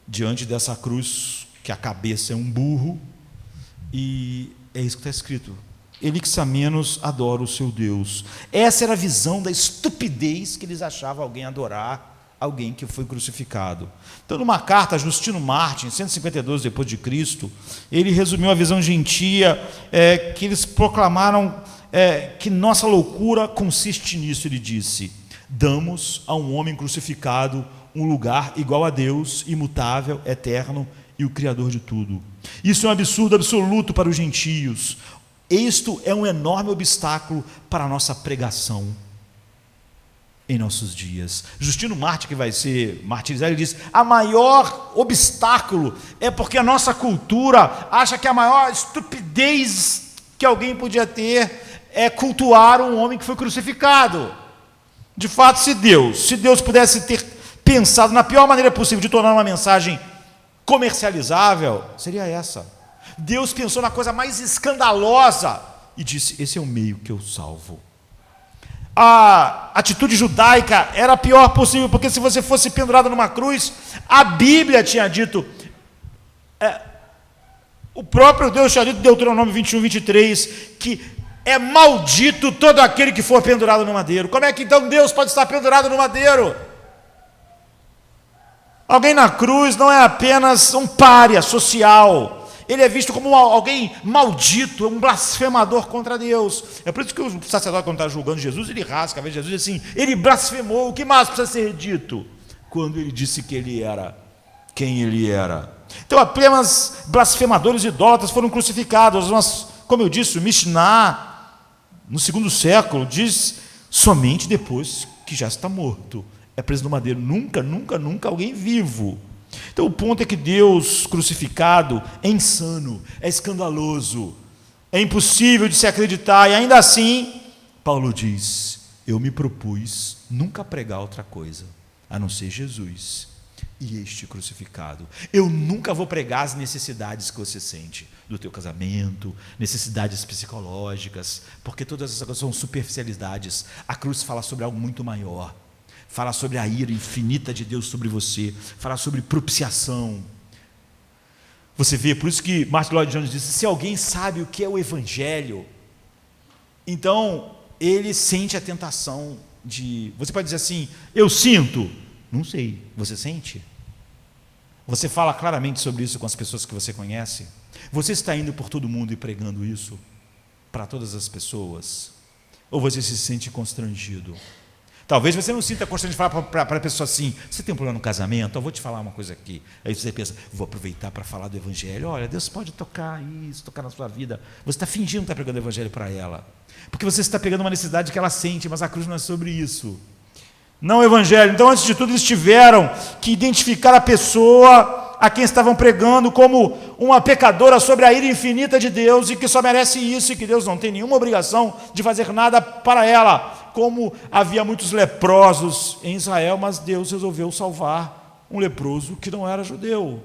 diante dessa cruz, que a cabeça é um burro, e é isso que está escrito: Elixamenos adora o seu Deus. Essa era a visão da estupidez que eles achavam alguém adorar alguém que foi crucificado. Então, numa carta a Justino Martin, 152 depois de Cristo, ele resumiu a visão gentia, que eles proclamaram que nossa loucura consiste nisso. Ele disse: damos a um homem crucificado um lugar igual a Deus, imutável, eterno e o Criador de tudo. Isso é um absurdo absoluto para os gentios. Isto é um enorme obstáculo para a nossa pregação em nossos dias. Justino Martin, que vai ser martirizado, ele diz: a maior obstáculo é porque a nossa cultura acha que a maior estupidez que alguém podia ter é cultuar um homem que foi crucificado. De fato, se Deus pudesse ter pensado na pior maneira possível de tornar uma mensagem comercializável, seria essa. Deus pensou na coisa mais escandalosa e disse: esse é o meio que eu salvo. A atitude judaica era a pior possível, porque se você fosse pendurado numa cruz, a Bíblia tinha dito, o próprio Deus tinha dito em Deuteronômio 21, 23, que é maldito todo aquele que for pendurado no madeiro. Como é que então Deus pode estar pendurado no madeiro? Alguém na cruz não é apenas um pária social, ele é visto como alguém maldito, um blasfemador contra Deus. É por isso que o sacerdote, quando está julgando Jesus, ele rasga a cabeça de Jesus e diz assim: ele blasfemou. O que mais precisa ser dito? Quando ele disse que ele era quem ele era. Então, apenas blasfemadores e idólatras foram crucificados. Mas, como eu disse, o Mishnah, no 2º século, diz somente depois que já está morto. É preso no madeiro. Nunca, nunca, nunca alguém vivo. Então o ponto é que Deus crucificado é insano, é escandaloso, é impossível de se acreditar, e ainda assim, Paulo diz: eu me propus nunca pregar outra coisa, a não ser Jesus e este crucificado. Eu nunca vou pregar as necessidades que você sente, do teu casamento, necessidades psicológicas, porque todas essas coisas são superficialidades. A cruz fala sobre algo muito maior. Fala sobre a ira infinita de Deus sobre você, fala sobre propiciação. Você vê, por isso que Martin Lloyd Jones disse: se alguém sabe o que é o Evangelho, então ele sente a tentação de... Você pode dizer assim: eu sinto. Não sei, você sente? Você fala claramente sobre isso com as pessoas que você conhece? Você está indo por todo mundo e pregando isso para todas as pessoas? Ou você se sente constrangido? Talvez você não sinta constrangido de falar para a pessoa assim: você tem um problema no casamento? Eu vou te falar uma coisa aqui. Aí você pensa: vou aproveitar para falar do Evangelho. Olha, Deus pode tocar isso, tocar na sua vida. Você está fingindo que está pregando o Evangelho para ela, porque você está pegando uma necessidade que ela sente, mas a cruz não é sobre isso. Não o Evangelho. Então, antes de tudo, eles tiveram que identificar a pessoa a quem estavam pregando como uma pecadora sobre a ira infinita de Deus, e que só merece isso, e que Deus não tem nenhuma obrigação de fazer nada para ela. Como havia muitos leprosos em Israel, mas Deus resolveu salvar um leproso que não era judeu.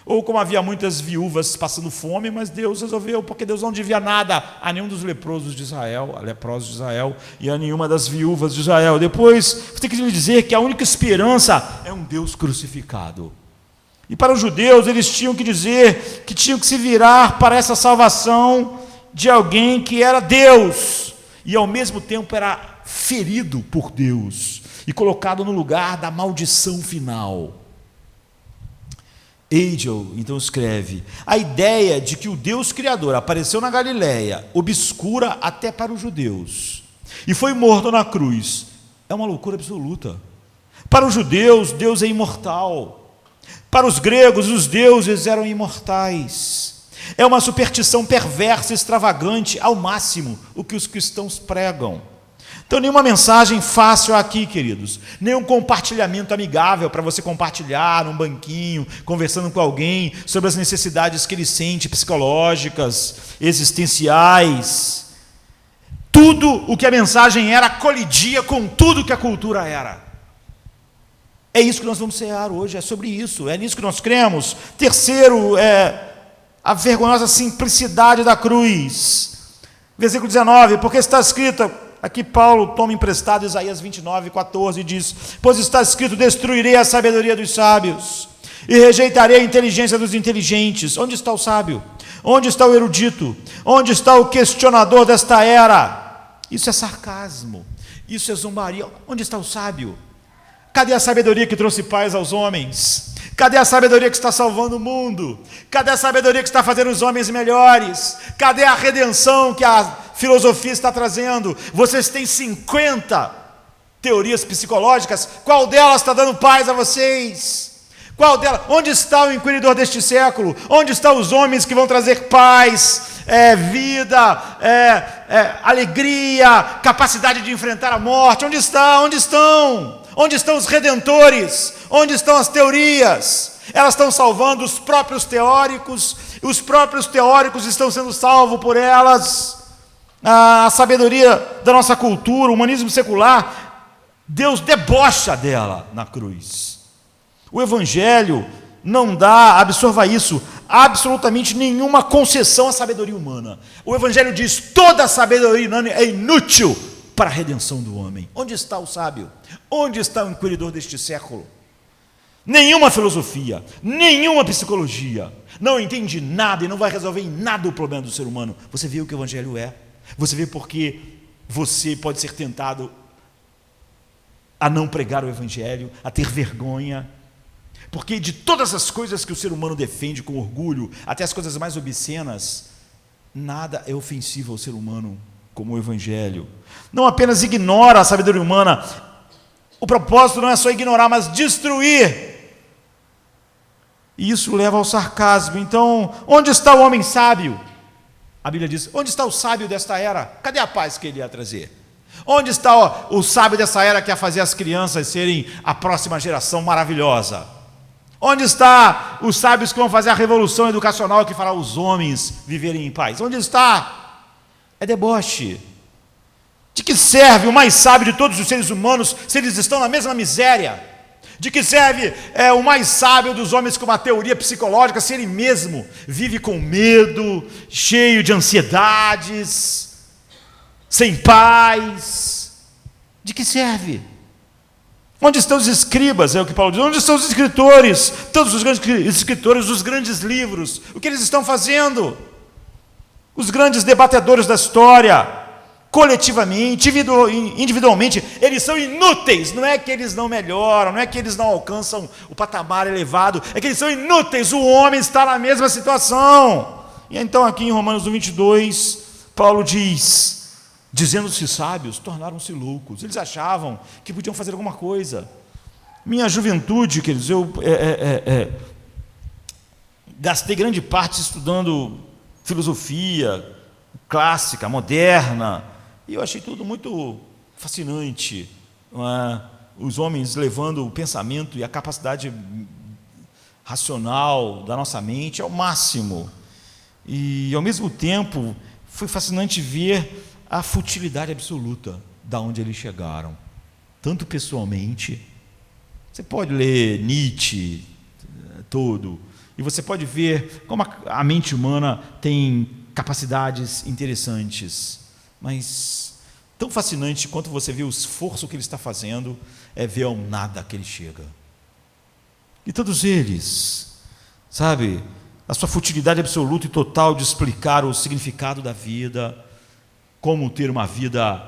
Ou como havia muitas viúvas passando fome, mas Deus resolveu, porque Deus não devia nada a nenhum dos leprosos de Israel, e a nenhuma das viúvas de Israel. Depois, você tem que lhe dizer que a única esperança é um Deus crucificado. E para os judeus, eles tinham que dizer que tinham que se virar para essa salvação de alguém que era Deus, e ao mesmo tempo era ferido por Deus, e colocado no lugar da maldição final. Hegel, então, escreve: a ideia de que o Deus Criador apareceu na Galileia, obscura até para os judeus, e foi morto na cruz, é uma loucura absoluta. Para os judeus, Deus é imortal. Para os gregos, os deuses eram imortais. É uma superstição perversa, extravagante, ao máximo, o que os cristãos pregam. Então, nenhuma mensagem fácil aqui, queridos. Nenhum compartilhamento amigável para você compartilhar num banquinho, conversando com alguém sobre as necessidades que ele sente, psicológicas, existenciais. Tudo o que a mensagem era colidia com tudo que a cultura era. É isso que nós vamos cear hoje, é sobre isso, é nisso que nós cremos. Terceiro, a vergonhosa simplicidade da cruz. Versículo 19, porque está escrito, aqui Paulo toma emprestado Isaías 29:14 e diz: pois está escrito, destruirei a sabedoria dos sábios e rejeitarei a inteligência dos inteligentes. Onde está o sábio? Onde está o erudito? Onde está o questionador desta era? Isso é sarcasmo, isso é zombaria. Onde está o sábio? Cadê a sabedoria que trouxe paz aos homens? Cadê a sabedoria que está salvando o mundo? Cadê a sabedoria que está fazendo os homens melhores? Cadê a redenção que a filosofia está trazendo? Vocês têm 50 teorias psicológicas, qual delas está dando paz a vocês? Qual delas? Onde está o inquiridor deste século? Onde estão os homens que vão trazer paz, vida, alegria, capacidade de enfrentar a morte? Onde está? Onde estão? Onde estão os redentores? Onde estão as teorias? Elas estão salvando os próprios teóricos, os próprios teóricos estão sendo salvos por elas. A sabedoria da nossa cultura, o humanismo secular, Deus debocha dela na cruz. O Evangelho não dá, absorva isso, absolutamente nenhuma concessão à sabedoria humana. O Evangelho diz: toda a sabedoria humana é inútil para a redenção do homem. Onde está o sábio? Onde está o inquiridor deste século? Nenhuma filosofia, nenhuma psicologia não entende nada e não vai resolver em nada o problema do ser humano. Você vê o que o Evangelho é? Você vê porque você pode ser tentado a não pregar o Evangelho, a ter vergonha? Porque de todas as coisas que o ser humano defende com orgulho, até as coisas mais obscenas, nada é ofensivo ao ser humano como o Evangelho. Não apenas ignora a sabedoria humana, o propósito não é só ignorar, mas destruir. E isso leva ao sarcasmo. Então, onde está o homem sábio? A Bíblia diz: onde está o sábio desta era? Cadê a paz que ele ia trazer? Onde está o sábio dessa era que ia fazer as crianças serem a próxima geração maravilhosa? Onde está os sábios que vão fazer a revolução educacional que fará os homens viverem em paz? Onde está? É deboche. De que serve o mais sábio de todos os seres humanos se eles estão na mesma miséria? De que serve o mais sábio dos homens com uma teoria psicológica se ele mesmo vive com medo, cheio de ansiedades, sem paz? De que serve? Onde estão os escribas, é o que Paulo diz? Onde estão os escritores? Todos os grandes escritores dos grandes livros, o que eles estão fazendo? Os grandes debatedores da história, coletivamente, individualmente, eles são inúteis. Não é que eles não melhoram, não é que eles não alcançam o patamar elevado, é que eles são inúteis. O homem está na mesma situação. E então aqui em Romanos 1:22, Paulo diz: dizendo-se sábios, tornaram-se loucos. Eles achavam que podiam fazer alguma coisa. Minha juventude, queridos, eu gastei grande parte estudando filosofia clássica, moderna, e eu achei tudo muito fascinante. Os homens levando o pensamento e a capacidade racional da nossa mente ao máximo. E, ao mesmo tempo, foi fascinante ver a futilidade absoluta da onde eles chegaram, tanto pessoalmente. Você pode ler Nietzsche todo, e você pode ver como a mente humana tem capacidades interessantes, mas tão fascinante quanto você vê o esforço que ele está fazendo é ver ao nada que ele chega. E todos eles, sabe, a sua futilidade absoluta e total de explicar o significado da vida, como ter uma vida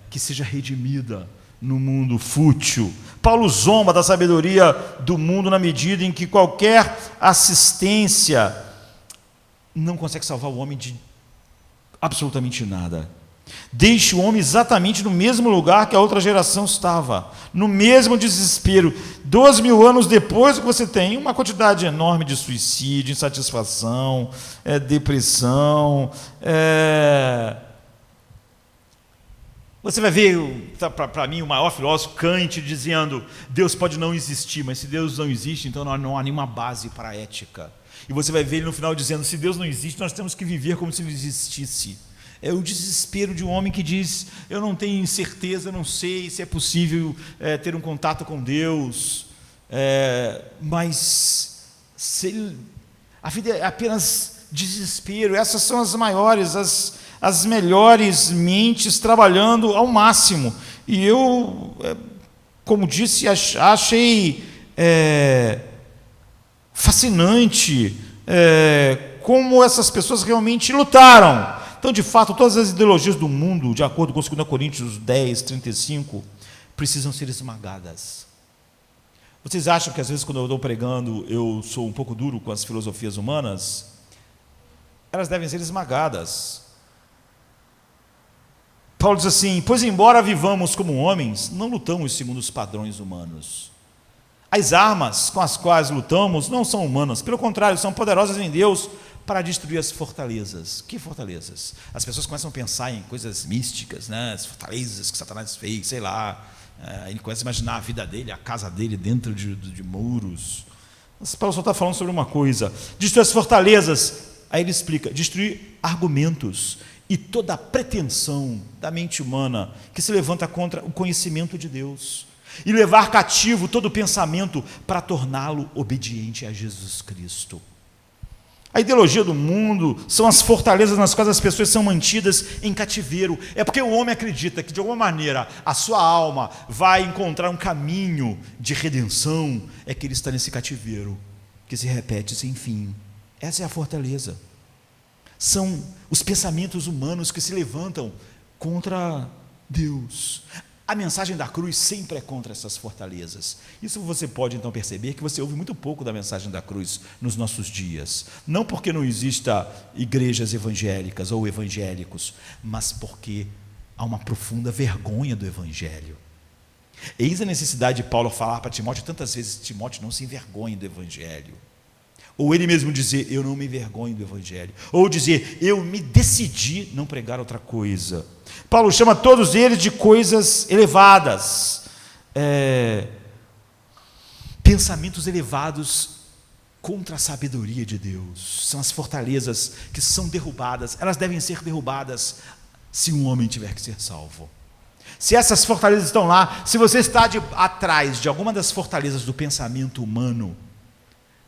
que seja redimida no mundo fútil, Paulo zomba da sabedoria do mundo na medida em que qualquer assistência não consegue salvar o homem de absolutamente nada. Deixe o homem exatamente no mesmo lugar que a outra geração estava, no mesmo desespero. 2.000 anos depois, que você tem uma quantidade enorme de suicídio, insatisfação, depressão. Você vai ver, para mim, o maior filósofo, Kant, dizendo: Deus pode não existir, mas se Deus não existe, então não há nenhuma base para a ética. E você vai ver ele no final dizendo: se Deus não existe, nós temos que viver como se ele existisse. É o desespero de um homem que diz: eu não tenho certeza, não sei se é possível ter um contato com Deus, mas a vida é apenas desespero. Essas são as maiores, as melhores mentes trabalhando ao máximo. E eu, como disse, achei fascinante como essas pessoas realmente lutaram. Então, de fato, todas as ideologias do mundo, de acordo com 2 Coríntios 10, 35, precisam ser esmagadas. Vocês acham que às vezes quando eu estou pregando eu sou um pouco duro com as filosofias humanas? Elas devem ser esmagadas. Paulo diz assim: pois embora vivamos como homens, não lutamos segundo os padrões humanos. As armas com as quais lutamos não são humanas, pelo contrário, são poderosas em Deus para destruir as fortalezas. Que fortalezas? As pessoas começam a pensar em coisas místicas, né? As fortalezas que Satanás fez, sei lá. Ele começa a imaginar a vida dele, a casa dele dentro de muros. Mas Paulo só está falando sobre uma coisa: destruir as fortalezas. Aí ele explica: destruir argumentos e toda a pretensão da mente humana que se levanta contra o conhecimento de Deus, e levar cativo todo o pensamento para torná-lo obediente a Jesus Cristo. A ideologia do mundo são as fortalezas nas quais as pessoas são mantidas em cativeiro. É porque o homem acredita que, de alguma maneira, a sua alma vai encontrar um caminho de redenção, é que ele está nesse cativeiro, que se repete sem fim. Essa é a fortaleza. São os pensamentos humanos que se levantam contra Deus. A mensagem da cruz sempre é contra essas fortalezas. Isso você pode então perceber que você ouve muito pouco da mensagem da cruz nos nossos dias. Não porque não exista igrejas evangélicas ou evangélicos, mas porque há uma profunda vergonha do evangelho. Eis a necessidade de Paulo falar para Timóteo tantas vezes: Timóteo, não se envergonhe do evangelho. Ou ele mesmo dizer: eu não me envergonho do evangelho. Ou dizer: eu me decidi não pregar outra coisa. Paulo chama todos eles de coisas elevadas, pensamentos elevados contra a sabedoria de Deus. São as fortalezas que são derrubadas. Elas devem ser derrubadas se um homem tiver que ser salvo. Se essas fortalezas estão lá, se você está atrás de alguma das fortalezas do pensamento humano,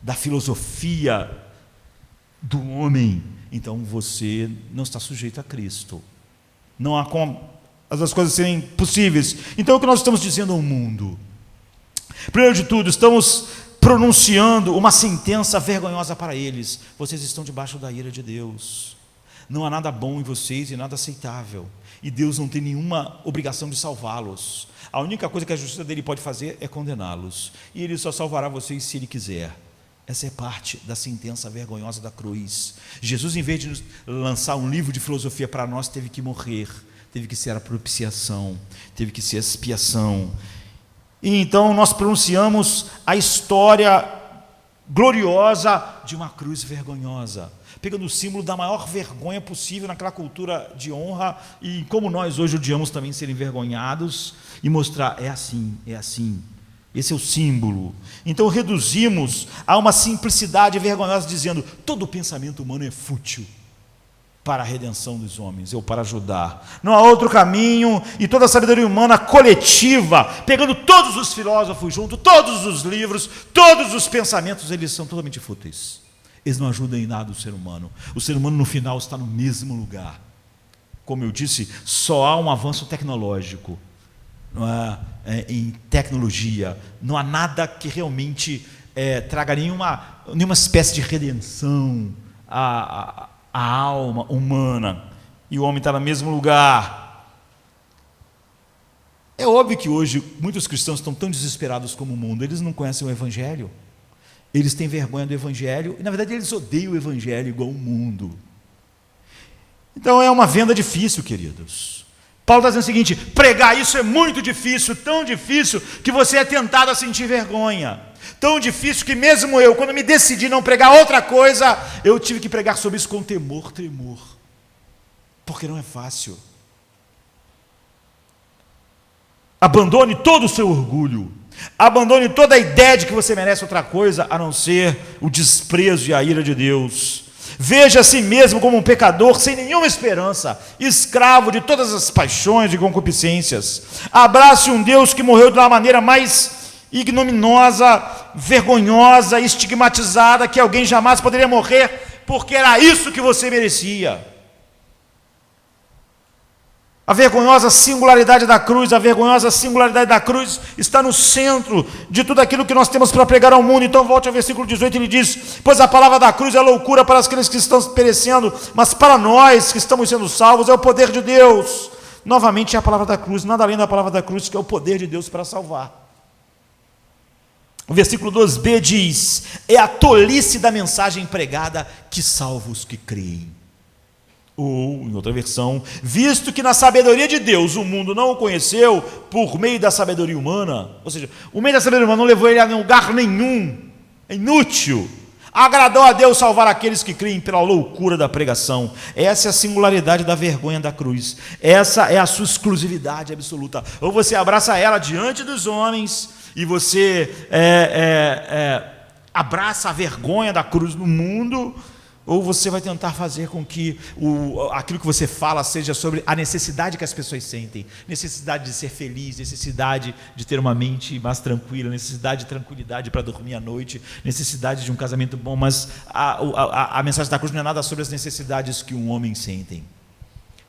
da filosofia do homem, então você não está sujeito a Cristo. Não há como as coisas serem possíveis. Então, o que nós estamos dizendo ao mundo? Primeiro de tudo, estamos pronunciando uma sentença vergonhosa para eles: vocês estão debaixo da ira de Deus. Não há nada bom em vocês e nada aceitável. E Deus não tem nenhuma obrigação de salvá-los. A única coisa que a justiça dele pode fazer é condená-los. E ele só salvará vocês se ele quiser. Essa é parte da sentença vergonhosa da cruz. Jesus, em vez de nos lançar um livro de filosofia para nós, teve que morrer, teve que ser a propiciação, teve que ser a expiação. E então nós pronunciamos a história gloriosa de uma cruz vergonhosa, pegando o símbolo da maior vergonha possível naquela cultura de honra, e como nós hoje odiamos também ser envergonhados, e mostrar: é assim, é assim. Esse é o símbolo. Então reduzimos a uma simplicidade vergonhosa, dizendo: todo pensamento humano é fútil para a redenção dos homens, ou para ajudar. Não há outro caminho. E toda a sabedoria humana coletiva, pegando todos os filósofos juntos, todos os livros, todos os pensamentos, eles são totalmente fúteis. Eles não ajudam em nada o ser humano. O ser humano no final está no mesmo lugar. Como eu disse, só há um avanço tecnológico. Não há, em tecnologia, não há nada que realmente traga nenhuma espécie de redenção à alma humana, e o homem está no mesmo lugar. É óbvio que hoje muitos cristãos estão tão desesperados como o mundo, eles não conhecem o Evangelho, eles têm vergonha do Evangelho, e na verdade eles odeiam o Evangelho igual o mundo. Então é uma venda difícil, queridos. Paulo está dizendo o seguinte: pregar isso é muito difícil, tão difícil que você é tentado a sentir vergonha. Tão difícil que mesmo eu, quando me decidi não pregar outra coisa, eu tive que pregar sobre isso com temor, tremor. Porque não é fácil. Abandone todo o seu orgulho. Abandone toda a ideia de que você merece outra coisa a não ser o desprezo e a ira de Deus. Veja a si mesmo como um pecador sem nenhuma esperança, escravo de todas as paixões e concupiscências. Abrace um Deus que morreu de uma maneira mais ignominiosa, vergonhosa, estigmatizada, que alguém jamais poderia morrer, porque era isso que você merecia. A vergonhosa singularidade da cruz, está no centro de tudo aquilo que nós temos para pregar ao mundo. Então volte ao versículo 18, ele diz: pois a palavra da cruz é loucura para aqueles que estão perecendo, mas para nós que estamos sendo salvos é o poder de Deus. Novamente é a palavra da cruz, nada além da palavra da cruz, que é o poder de Deus para salvar. O versículo 2b diz: é a tolice da mensagem pregada que salva os que creem. Ou, em outra versão, visto que na sabedoria de Deus o mundo não o conheceu por meio da sabedoria humana, ou seja, o meio da sabedoria humana não levou ele a lugar nenhum, é inútil. Agradou a Deus salvar aqueles que creem pela loucura da pregação. Essa é a singularidade da vergonha da cruz. Essa é a sua exclusividade absoluta. Ou você abraça ela diante dos homens e você abraça a vergonha da cruz no mundo, ou você vai tentar fazer com que aquilo que você fala seja sobre a necessidade que as pessoas sentem, necessidade de ser feliz, necessidade de ter uma mente mais tranquila, necessidade de tranquilidade para dormir à noite, necessidade de um casamento bom. Mas a mensagem da cruz não é nada sobre as necessidades que um homem sente,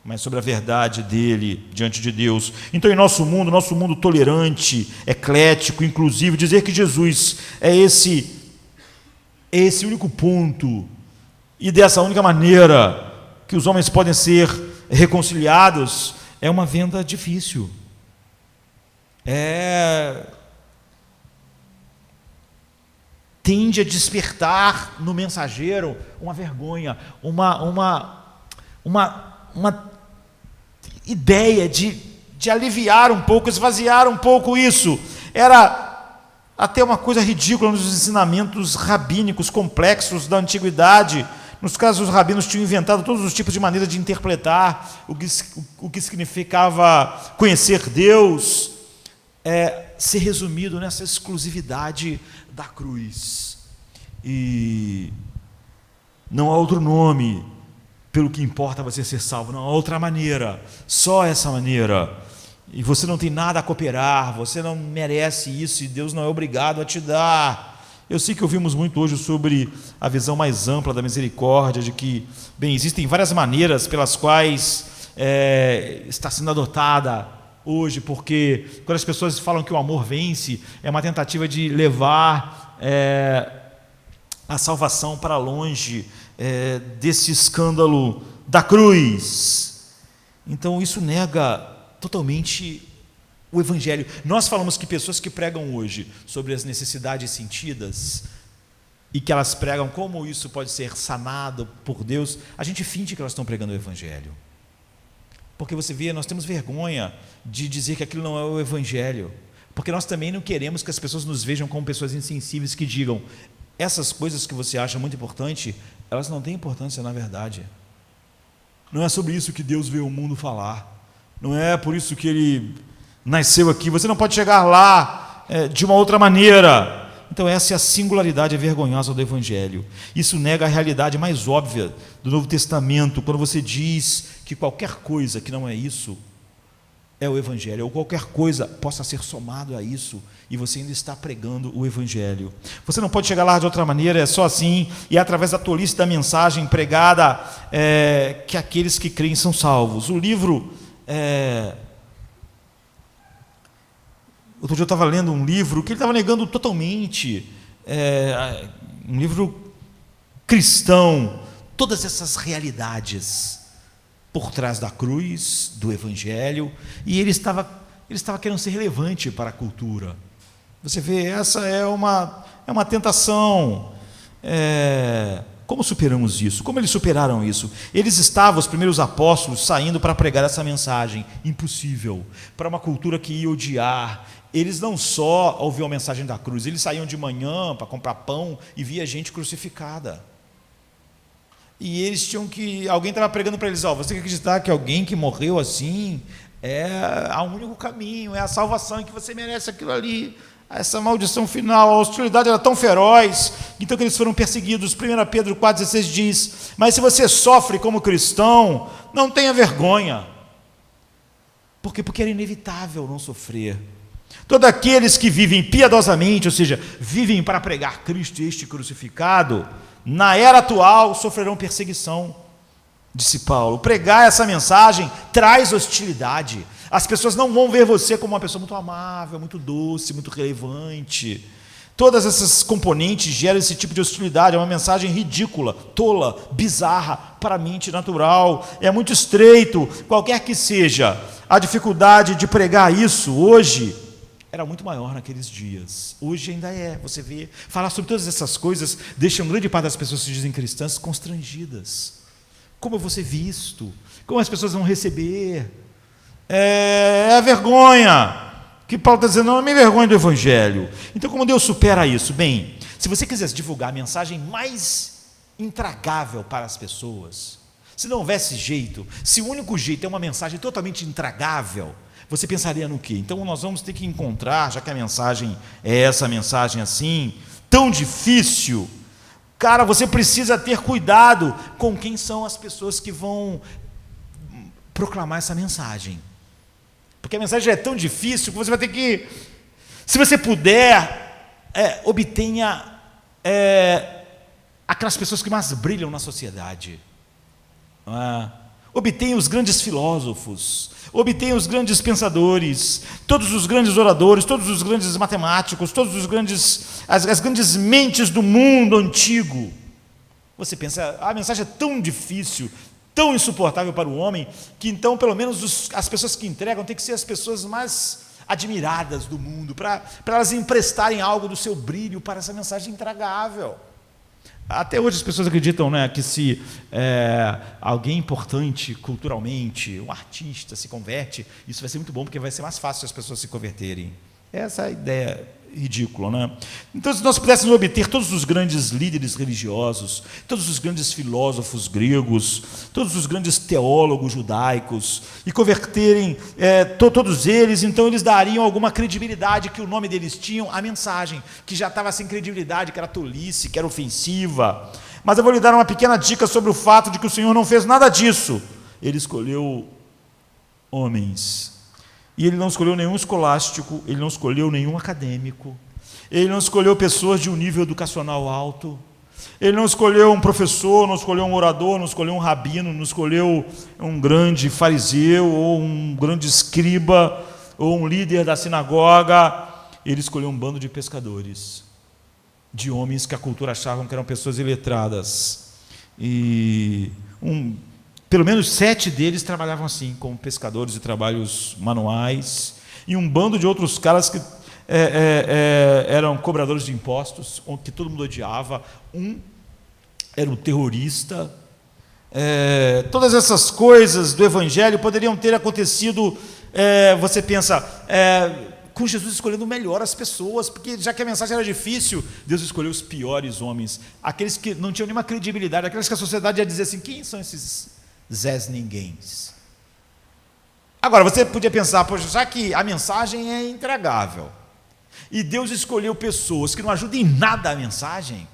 mas sobre a verdade dele diante de Deus. Então, em nosso mundo tolerante, eclético, inclusivo, dizer que Jesus é esse único ponto e dessa única maneira que os homens podem ser reconciliados é uma venda difícil. Tende a despertar no mensageiro uma vergonha, uma ideia de aliviar um pouco, esvaziar um pouco isso. Era até uma coisa ridícula nos ensinamentos rabínicos complexos da antiguidade. Nos casos, os rabinos tinham inventado todos os tipos de maneiras de interpretar o que significava conhecer Deus, ser resumido nessa exclusividade da cruz. E não há outro nome pelo que importa você ser salvo, não há outra maneira, só essa maneira. E você não tem nada a cooperar, você não merece isso e Deus não é obrigado a te dar. Eu sei que ouvimos muito hoje sobre a visão mais ampla da misericórdia, de que, bem, existem várias maneiras pelas quais está sendo adotada hoje, porque quando as pessoas falam que o amor vence, é uma tentativa de levar a salvação para longe desse escândalo da cruz. Então isso nega totalmente o Evangelho. Nós falamos que pessoas que pregam hoje sobre as necessidades sentidas e que elas pregam como isso pode ser sanado por Deus, a gente finge que elas estão pregando o Evangelho. Porque você vê, nós temos vergonha de dizer que aquilo não é o Evangelho, porque nós também não queremos que as pessoas nos vejam como pessoas insensíveis que digam: essas coisas que você acha muito importante, elas não têm importância na verdade. Não é sobre isso que Deus veio ao mundo falar, não é por isso que Ele nasceu aqui, você não pode chegar lá de uma outra maneira. Então essa é a singularidade vergonhosa do Evangelho. Isso nega a realidade mais óbvia do Novo Testamento, quando você diz que qualquer coisa que não é isso é o Evangelho, ou qualquer coisa possa ser somado a isso, e você ainda está pregando o Evangelho. Você não pode chegar lá de outra maneira, é só assim, e é através da tolice da mensagem pregada que aqueles que creem são salvos. O livro... Outro dia eu estava lendo um livro que ele estava negando totalmente, um livro cristão, todas essas realidades por trás da cruz, do Evangelho, e ele estava ele estava querendo ser relevante para a cultura. Você vê, essa é uma tentação. Como superamos isso? Como eles superaram isso? Eles estavam, os primeiros apóstolos, saindo para pregar essa mensagem impossível, para uma cultura que ia odiar. Eles não só ouviam a mensagem da cruz, eles saíam de manhã para comprar pão e via gente crucificada. E eles tinham que... Alguém estava pregando para eles, você tem que acreditar que alguém que morreu assim é o único caminho, é a salvação, e que você merece aquilo ali. Essa maldição final, a hostilidade era tão feroz, então que eles foram perseguidos. 1 Pedro 4,16 diz: mas se você sofre como cristão, não tenha vergonha. Por quê? Porque era inevitável não sofrer. Todos aqueles que vivem piedosamente, ou seja, vivem para pregar Cristo este crucificado, na era atual sofrerão perseguição, disse Paulo. Pregar essa mensagem traz hostilidade. As pessoas não vão ver você como uma pessoa muito amável, muito doce, muito relevante. Todas essas componentes geram esse tipo de hostilidade. É uma mensagem ridícula, tola, bizarra para a mente natural. É muito estreito, qualquer que seja. A dificuldade de pregar isso hoje era muito maior naqueles dias. Hoje ainda é. Você vê, falar sobre todas essas coisas deixa uma grande parte das pessoas que se dizem cristãs constrangidas. Como eu vou ser visto? Como as pessoas vão receber? É a vergonha que Paulo está dizendo, não me envergonhe do Evangelho. Então, como Deus supera isso? Bem, se você quisesse divulgar a mensagem mais intragável para as pessoas, se não houvesse jeito, se o único jeito é uma mensagem totalmente intragável, você pensaria no quê? Então nós vamos ter que encontrar, já que a mensagem é essa mensagem assim, tão difícil, cara, você precisa ter cuidado com quem são as pessoas que vão proclamar essa mensagem. Porque a mensagem é tão difícil que você vai ter que, se você puder, obtenha aquelas pessoas que mais brilham na sociedade. Obtenha os grandes filósofos, obtenha os grandes pensadores, todos os grandes oradores, todos os grandes matemáticos, todos os grandes, as grandes mentes do mundo antigo. Você pensa, a mensagem é tão difícil, tão insuportável para o homem, que então pelo menos as pessoas que entregam têm que ser as pessoas mais admiradas do mundo, para elas emprestarem algo do seu brilho para essa mensagem intragável. Até hoje as pessoas acreditam, que se alguém importante culturalmente, um artista se converte, isso vai ser muito bom, porque vai ser mais fácil as pessoas se converterem. Essa é a ideia ridícula, Então, se nós pudéssemos obter todos os grandes líderes religiosos, todos os grandes filósofos gregos, todos os grandes teólogos judaicos, e converterem todos eles, então eles dariam alguma credibilidade que o nome deles tinham à mensagem, que já estava sem credibilidade, que era tolice, que era ofensiva. Mas eu vou lhe dar uma pequena dica sobre o fato de que o Senhor não fez nada disso. Ele escolheu homens. E ele não escolheu nenhum escolástico, ele não escolheu nenhum acadêmico, ele não escolheu pessoas de um nível educacional alto, ele não escolheu um professor, não escolheu um orador, não escolheu um rabino, não escolheu um grande fariseu, ou um grande escriba, ou um líder da sinagoga. Ele escolheu um bando de pescadores, de homens que a cultura achavam que eram pessoas iletradas. E pelo menos 7 deles trabalhavam assim, como pescadores de trabalhos manuais, e um bando de outros caras que eram cobradores de impostos, que todo mundo odiava. Um era um terrorista. Todas essas coisas do Evangelho poderiam ter acontecido, você pensa, com Jesus escolhendo melhor as pessoas, porque já que a mensagem era difícil, Deus escolheu os piores homens, aqueles que não tinham nenhuma credibilidade, aqueles que a sociedade ia dizer assim, quem são esses Zés ninguéms? Agora, você podia pensar, poxa, já que a mensagem é intragável, e Deus escolheu pessoas que não ajudam em nada a mensagem,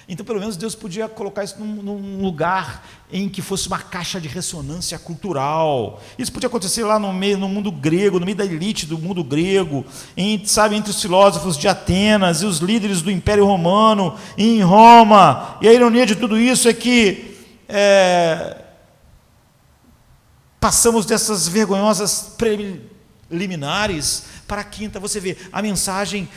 então pelo menos Deus podia colocar isso num lugar em que fosse uma caixa de ressonância cultural. Isso podia acontecer lá no mundo grego, no meio da elite do mundo grego, entre os filósofos de Atenas e os líderes do Império Romano, em Roma. E a ironia de tudo isso é que passamos dessas vergonhosas preliminares para a quinta. Você vê, a mensagem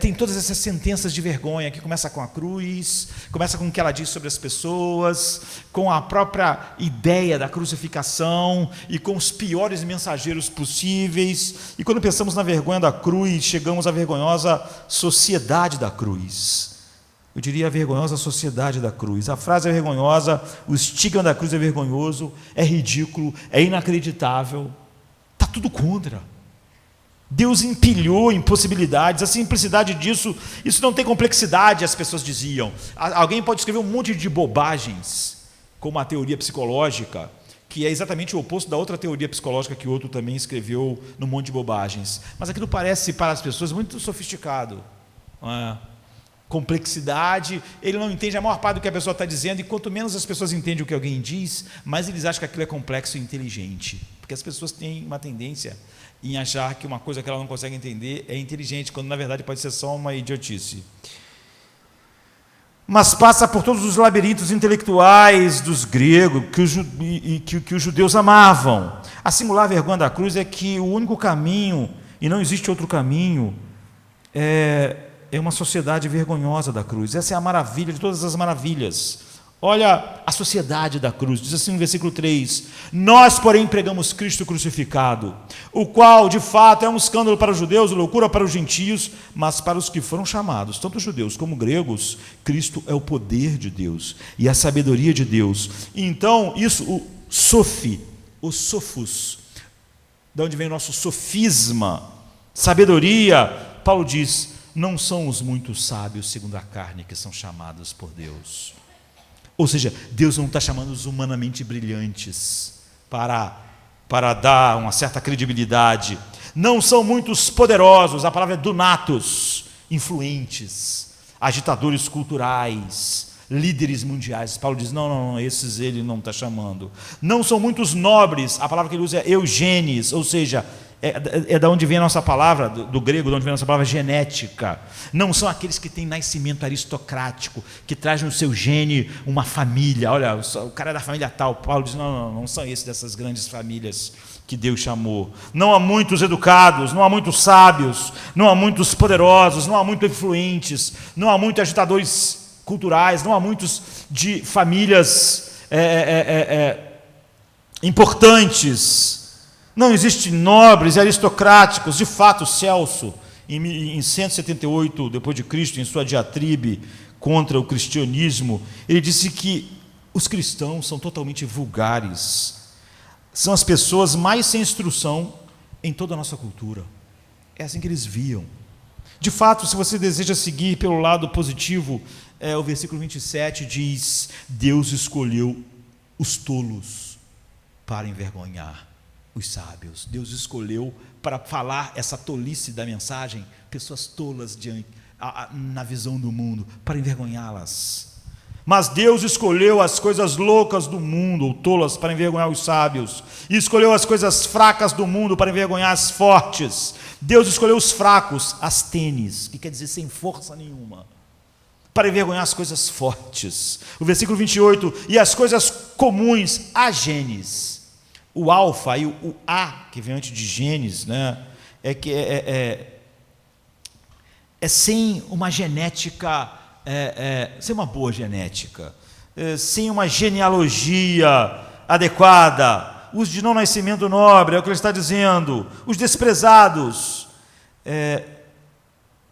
tem todas essas sentenças de vergonha, que começa com a cruz, começa com o que ela diz sobre as pessoas, com a própria ideia da crucificação e com os piores mensageiros possíveis. E quando pensamos na vergonha da cruz, chegamos à vergonhosa sociedade da cruz. Eu diria a vergonhosa sociedade da cruz. A frase é vergonhosa, o estigma da cruz é vergonhoso, é ridículo, é inacreditável. Está tudo contra. Deus empilhou impossibilidades, a simplicidade disso, isso não tem complexidade, as pessoas diziam. Alguém pode escrever um monte de bobagens, como a teoria psicológica, que é exatamente o oposto da outra teoria psicológica que outro também escreveu num monte de bobagens. Mas aquilo parece para as pessoas muito sofisticado, não é? Complexidade, ele não entende a maior parte do que a pessoa está dizendo, e quanto menos as pessoas entendem o que alguém diz, mais eles acham que aquilo é complexo e inteligente, porque as pessoas têm uma tendência em achar que uma coisa que ela não consegue entender é inteligente, quando na verdade pode ser só uma idiotice. Mas passa por todos os labirintos intelectuais dos gregos que os judeus amavam. A singular vergonha da cruz é que o único caminho, e não existe outro caminho, é uma sociedade vergonhosa da cruz. Essa é a maravilha de todas as maravilhas. Olha a sociedade da cruz, diz assim no versículo 3: nós, porém, pregamos Cristo crucificado, o qual, de fato, é um escândalo para os judeus, loucura para os gentios, mas para os que foram chamados, tanto judeus como gregos, Cristo é o poder de Deus e a sabedoria de Deus. E então, isso, o sofos, de onde vem o nosso sofisma, sabedoria, Paulo diz, não são os muitos sábios segundo a carne que são chamados por Deus. Ou seja, Deus não está chamando os humanamente brilhantes para dar uma certa credibilidade. Não são muitos poderosos, a palavra é dunatos, influentes, agitadores culturais, líderes mundiais. Paulo diz, não, esses ele não está chamando. Não são muitos nobres, a palavra que ele usa é eugenes, ou seja, é da onde vem a nossa palavra, do grego, de onde vem a nossa palavra genética. Não são aqueles que têm nascimento aristocrático, que trazem no seu gene uma família. Olha, o cara é da família tal. Paulo diz, não são esses dessas grandes famílias que Deus chamou. Não há muitos educados, não há muitos sábios, não há muitos poderosos, não há muitos influentes, não há muitos agitadores culturais, não há muitos de famílias importantes. Não existem nobres e aristocráticos. De fato, Celso, em 178 depois de Cristo, em sua diatribe contra o cristianismo, ele disse que os cristãos são totalmente vulgares. São as pessoas mais sem instrução em toda a nossa cultura. É assim que eles viam. De fato, se você deseja seguir pelo lado positivo, o versículo 27 diz, Deus escolheu os tolos para envergonhar os sábios. Deus escolheu para falar essa tolice da mensagem, pessoas tolas na visão do mundo, para envergonhá-las. Mas Deus escolheu as coisas loucas do mundo, ou tolas, para envergonhar os sábios, e escolheu as coisas fracas do mundo para envergonhar as fortes. Deus escolheu os fracos, as tênis, que quer dizer sem força nenhuma, para envergonhar as coisas fortes. O versículo 28, e as coisas comuns, a genes. O alfa e o A, que vem antes de genes, né, é sem uma genética, sem uma boa genética, sem uma genealogia adequada, os de não nascimento nobre, é o que ele está dizendo, os desprezados,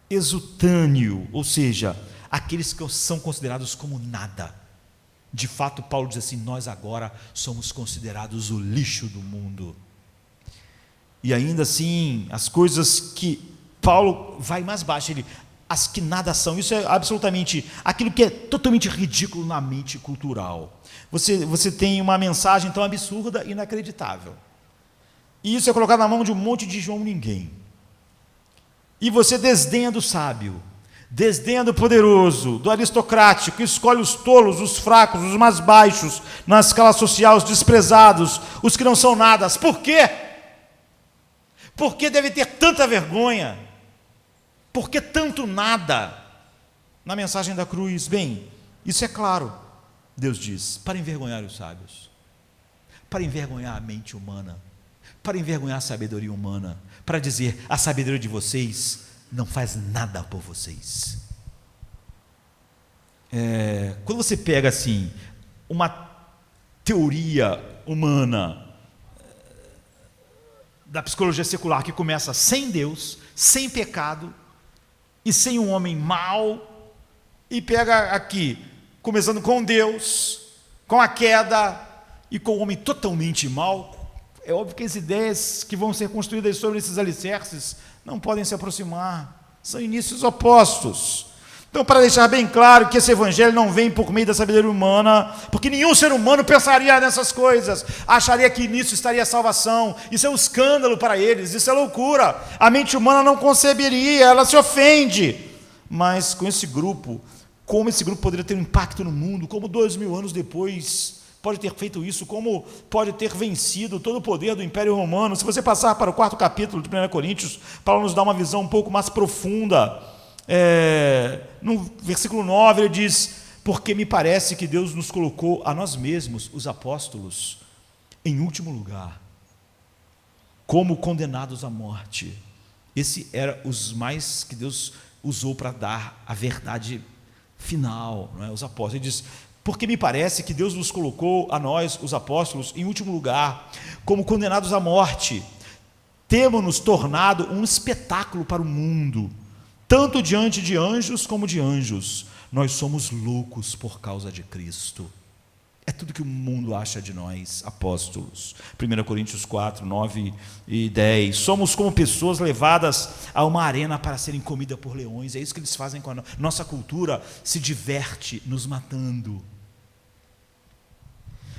exultâneo, ou seja, aqueles que são considerados como nada. De fato, Paulo diz assim, nós agora somos considerados o lixo do mundo. E ainda assim, as coisas que Paulo vai mais baixo, as que nada são, isso é absolutamente aquilo que é totalmente ridículo na mente cultural. Você tem uma mensagem tão absurda e inacreditável. E isso é colocado na mão de um monte de João Ninguém. E você desdenha do sábio, desdenha do poderoso, do aristocrático, escolhe os tolos, os fracos, os mais baixos, na escala social, os desprezados, os que não são nada. Por quê? Por que deve ter tanta vergonha? Por que tanto nada na mensagem da cruz? Bem, isso é claro, Deus diz, para envergonhar os sábios, para envergonhar a mente humana, para envergonhar a sabedoria humana, para dizer: a sabedoria de vocês não faz nada por vocês. Quando você pega assim uma teoria humana da psicologia secular que começa sem Deus, sem pecado e sem um homem mau, e pega aqui, começando com Deus, com a queda e com o homem totalmente mau, é óbvio que as ideias que vão ser construídas sobre esses alicerces não podem se aproximar, são inícios opostos. Então, para deixar bem claro que esse evangelho não vem por meio da sabedoria humana, porque nenhum ser humano pensaria nessas coisas, acharia que nisso estaria a salvação. Isso é um escândalo para eles, isso é loucura. A mente humana não conceberia, ela se ofende. Mas com esse grupo, como esse grupo poderia ter um impacto no mundo, como 2000 anos depois pode ter feito isso, como pode ter vencido todo o poder do Império Romano. Se você passar para o 4º capítulo de 1 Coríntios, Paulo nos dá uma visão um pouco mais profunda. No versículo 9 ele diz: porque me parece que Deus nos colocou a nós mesmos, os apóstolos, em último lugar, como condenados à morte. Esse era os mais que Deus usou para dar a verdade final, não é? Os apóstolos. Ele diz: porque me parece que Deus nos colocou a nós, os apóstolos, em último lugar, como condenados à morte, temos-nos tornado um espetáculo para o mundo, tanto diante de anjos como de anjos. Nós somos loucos por causa de Cristo. É tudo que o mundo acha de nós, apóstolos. 1 Coríntios 4, 9 e 10. Somos como pessoas levadas a uma arena para serem comidas por leões. É isso que eles fazem com a nossa cultura, se diverte nos matando.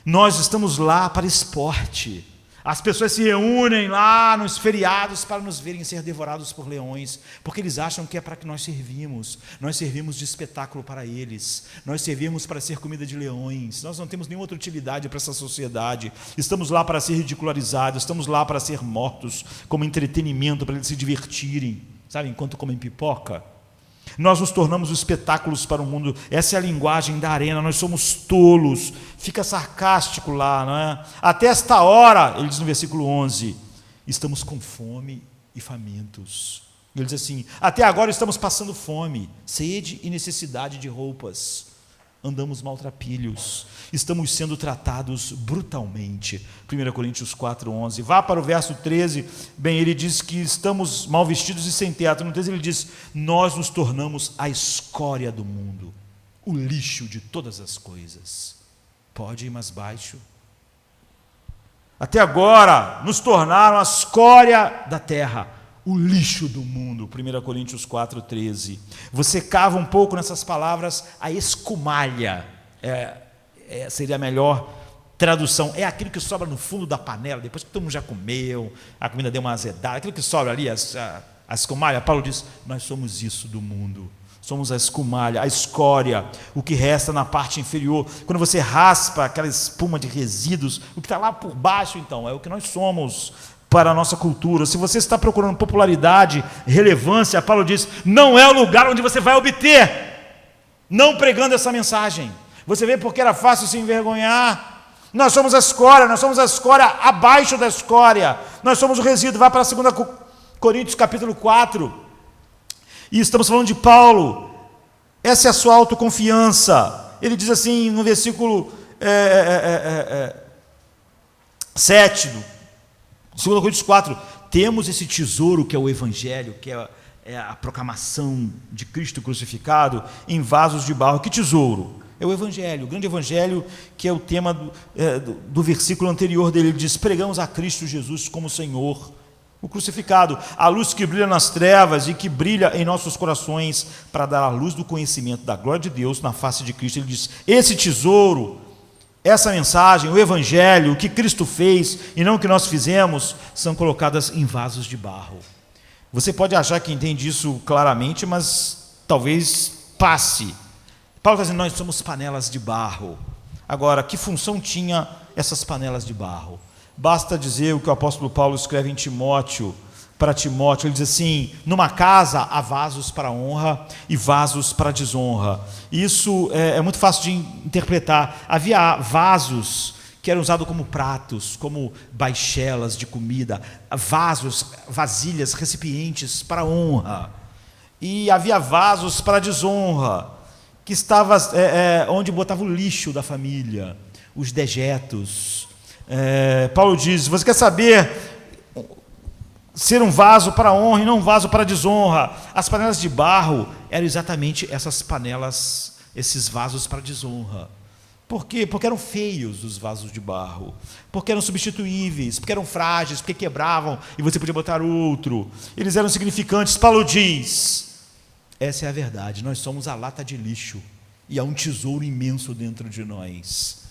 Nós estamos lá para esporte. As pessoas se reúnem lá nos feriados para nos verem ser devorados por leões, porque eles acham que é para que nós servimos. Nós servimos de espetáculo para eles. Nós servimos para ser comida de leões. Nós não temos nenhuma outra utilidade para essa sociedade. Estamos lá para ser ridicularizados, estamos lá para ser mortos como entretenimento, para eles se divertirem, sabe, enquanto comem pipoca. Nós nos tornamos espetáculos para o mundo. Essa é a linguagem da arena. Nós somos tolos. Fica sarcástico lá, não é? Até esta hora, ele diz no versículo 11, estamos com fome e famintos. Ele diz assim: até agora estamos passando fome, sede e necessidade de roupas. Andamos maltrapilhos, estamos sendo tratados brutalmente. 1 Coríntios 4:11. Vá para o verso 13, bem, ele diz que estamos mal vestidos e sem teto. No 13 ele diz: nós nos tornamos a escória do mundo, o lixo de todas as coisas. Pode ir mais baixo. Até agora nos tornaram a escória da terra, o lixo do mundo. 1 Coríntios 4:13. Você cava um pouco nessas palavras, a escumalha, seria a melhor tradução. É aquilo que sobra no fundo da panela, depois que todo mundo já comeu, a comida deu uma azedada, aquilo que sobra ali, a escumalha. Paulo diz: nós somos isso do mundo. Somos a escumalha, a escória, o que resta na parte inferior. Quando você raspa aquela espuma de resíduos, o que está lá por baixo, então, é o que nós somos para a nossa cultura. Se você está procurando popularidade, relevância, Paulo diz: não é o lugar onde você vai obter, não pregando essa mensagem. Você vê porque era fácil se envergonhar. Nós somos a escória abaixo da escória, nós somos o resíduo. Vá para 2 Coríntios capítulo 4, e estamos falando de Paulo. Essa é a sua autoconfiança. Ele diz assim no versículo 7, 2 Coríntios 4, temos esse tesouro que é o Evangelho, que é a proclamação de Cristo crucificado, em vasos de barro. Que tesouro? É o Evangelho, o grande Evangelho, que é o tema do versículo anterior dele. Ele diz: pregamos a Cristo Jesus como Senhor, o crucificado, a luz que brilha nas trevas e que brilha em nossos corações, para dar a luz do conhecimento da glória de Deus na face de Cristo. Ele diz: esse tesouro, essa mensagem, o Evangelho, o que Cristo fez e não o que nós fizemos, são colocadas em vasos de barro. Você pode achar que entende isso claramente, mas talvez passe. Paulo está dizendo: nós somos panelas de barro. Agora, que função tinha essas panelas de barro? Basta dizer o que o apóstolo Paulo escreve em Timóteo, para Timóteo. Ele diz assim: numa casa há vasos para honra e vasos para desonra. Isso é muito fácil de interpretar. Havia vasos que eram usados como pratos, como baixelas de comida, vasos, vasilhas, recipientes para honra. E havia vasos para desonra, que estava onde botava o lixo da família, os dejetos. Paulo diz: você quer saber ser um vaso para honra e não um vaso para desonra? As panelas de barro eram exatamente essas panelas, esses vasos para desonra. Por quê? Porque eram feios os vasos de barro, porque eram substituíveis, porque eram frágeis, porque quebravam e você podia botar outro. Eles eram insignificantes. Paulo diz: essa é a verdade, nós somos a lata de lixo e há um tesouro imenso dentro de nós.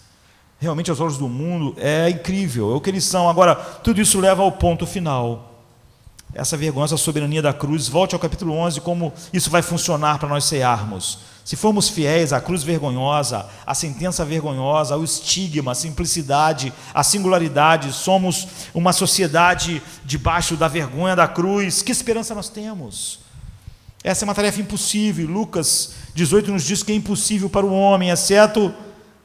Realmente, aos olhos do mundo, é incrível, é o que eles são. Agora, tudo isso leva ao ponto final. Essa vergonha, essa soberania da cruz. Volte ao capítulo 11, como isso vai funcionar para nós cearmos. Se formos fiéis à cruz vergonhosa, à sentença vergonhosa, ao estigma, à simplicidade, à singularidade, somos uma sociedade debaixo da vergonha da cruz, que esperança nós temos? Essa é uma tarefa impossível. Lucas 18 nos diz que é impossível para o homem, exceto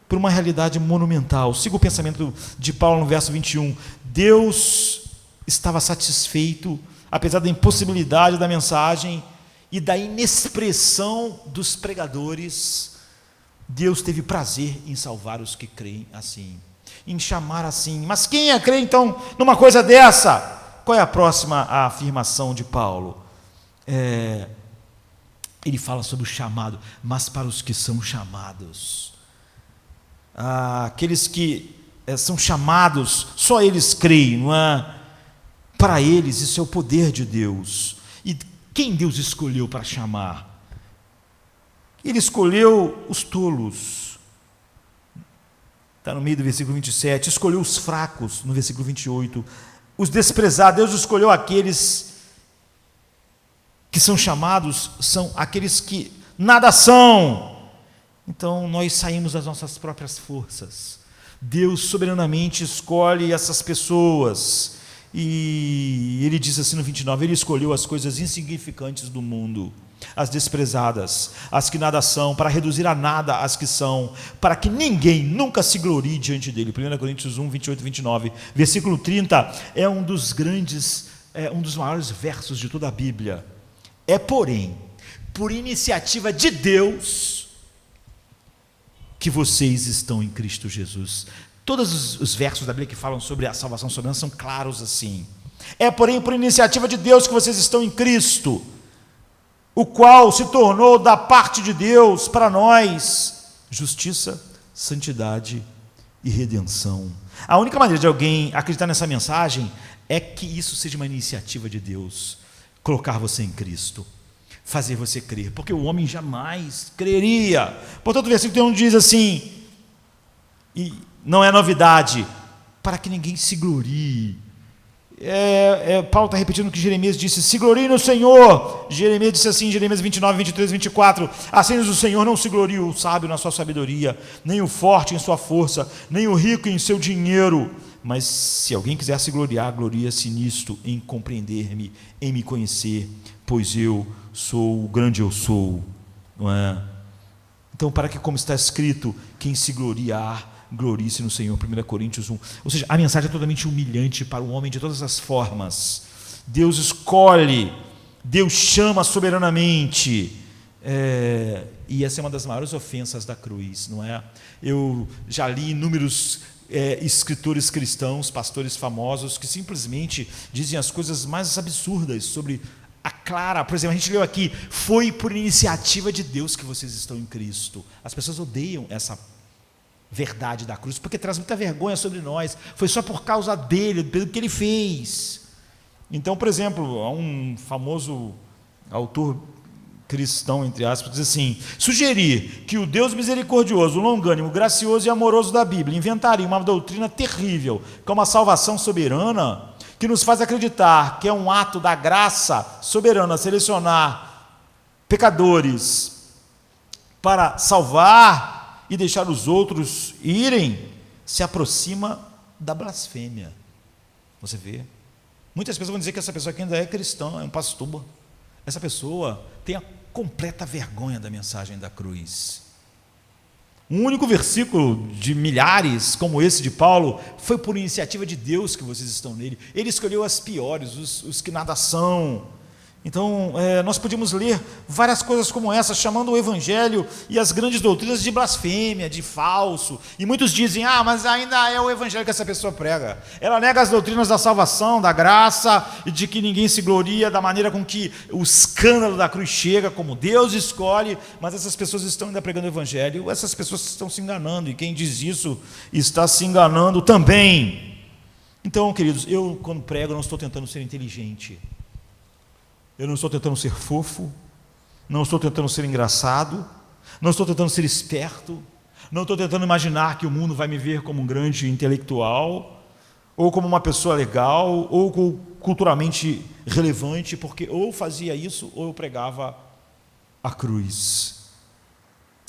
por uma realidade monumental. Siga o pensamento de Paulo no verso 21. Deus estava satisfeito, apesar da impossibilidade da mensagem e da inexpressão dos pregadores. Deus teve prazer em salvar os que creem assim, em chamar assim. Mas quem ia crer então numa coisa dessa? Qual é a próxima afirmação de Paulo? Ele fala sobre o chamado, mas para os que são chamados, aqueles que são chamados, só eles creem, não é? Para eles isso é o poder de Deus. E quem Deus escolheu para chamar? Ele escolheu os tolos, está no meio do versículo 27, escolheu os fracos no versículo 28, os desprezados. Deus escolheu aqueles que são chamados, são aqueles que nada são. Então nós saímos das nossas próprias forças. Deus soberanamente escolhe essas pessoas, e ele diz assim no 29, ele escolheu as coisas insignificantes do mundo, as desprezadas, as que nada são, para reduzir a nada as que são, para que ninguém nunca se glorie diante dele. 1 Coríntios 1, 28 e 29. Versículo 30 é um dos maiores versos de toda a Bíblia. Porém, por iniciativa de Deus, que vocês estão em Cristo Jesus. Todos os versos da Bíblia que falam sobre a salvação soberana são claros assim. Porém, por iniciativa de Deus que vocês estão em Cristo, o qual se tornou da parte de Deus para nós justiça, santidade e redenção. A única maneira de alguém acreditar nessa mensagem é que isso seja uma iniciativa de Deus, colocar você em Cristo, fazer você crer, porque o homem jamais creria. Portanto, o versículo 1 diz assim, e não é novidade, para que ninguém se glorie. Paulo está repetindo o que Jeremias disse: se glorie no Senhor. Jeremias disse assim, Jeremias 29, 23, 24: assim diz o Senhor, não se glorie o sábio na sua sabedoria, nem o forte em sua força, nem o rico em seu dinheiro, mas se alguém quiser se gloriar, gloria-se nisto, em compreender-me, em me conhecer, pois eu sou o grande eu sou, não é? Então, para que, como está escrito, quem se gloriar, glorie-se no Senhor. 1 Coríntios 1. Ou seja, a mensagem é totalmente humilhante para o homem de todas as formas. Deus escolhe, Deus chama soberanamente, e essa é uma das maiores ofensas da cruz, não é? Eu já li inúmeros escritores cristãos, pastores famosos, que simplesmente dizem as coisas mais absurdas sobre a clara. Por exemplo, a gente leu aqui: foi por iniciativa de Deus que vocês estão em Cristo. As pessoas odeiam essa verdade da cruz, porque traz muita vergonha sobre nós. Foi só por causa dele, pelo que ele fez. Então, por exemplo, há um famoso autor cristão, entre aspas, diz assim: sugerir que o Deus misericordioso, longânimo, gracioso e amoroso da Bíblia inventaria uma doutrina terrível, como a salvação soberana, que nos faz acreditar que é um ato da graça soberana selecionar pecadores para salvar e deixar os outros irem, se aproxima da blasfêmia. Você vê? Muitas pessoas vão dizer que essa pessoa aqui ainda é cristã, é um pastor. Essa pessoa tem a completa vergonha da mensagem da cruz. Um único versículo de milhares, como esse de Paulo, foi por iniciativa de Deus que vocês estão nele. Ele escolheu as piores, os que nada são. Então, nós podíamos ler várias coisas como essa, chamando o Evangelho e as grandes doutrinas de blasfêmia, de falso. E muitos dizem, mas ainda é o Evangelho que essa pessoa prega. Ela nega as doutrinas da salvação, da graça, e de que ninguém se gloria da maneira com que o escândalo da cruz chega, como Deus escolhe, mas essas pessoas estão ainda pregando o Evangelho. Essas pessoas estão se enganando, e quem diz isso está se enganando também. Então, queridos, eu quando prego não estou tentando ser inteligente. Eu não estou tentando ser fofo, não estou tentando ser engraçado, não estou tentando ser esperto, não estou tentando imaginar que o mundo vai me ver como um grande intelectual, ou como uma pessoa legal, ou culturalmente relevante, porque ou fazia isso, ou eu pregava a cruz.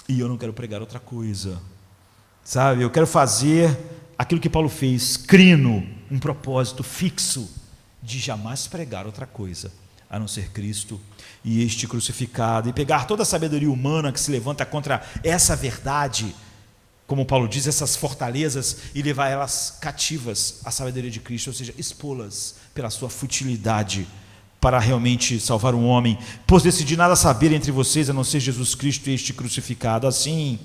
E eu não quero pregar outra coisa, sabe? Eu quero fazer aquilo que Paulo fez, crino, um propósito fixo de jamais pregar outra coisa a não ser Cristo e este crucificado, e pegar toda a sabedoria humana que se levanta contra essa verdade, como Paulo diz, essas fortalezas, e levar elas cativas à sabedoria de Cristo, ou seja, expô-las pela sua futilidade, para realmente salvar um homem. Pois decidi nada saber entre vocês a não ser Jesus Cristo e este crucificado. Assim,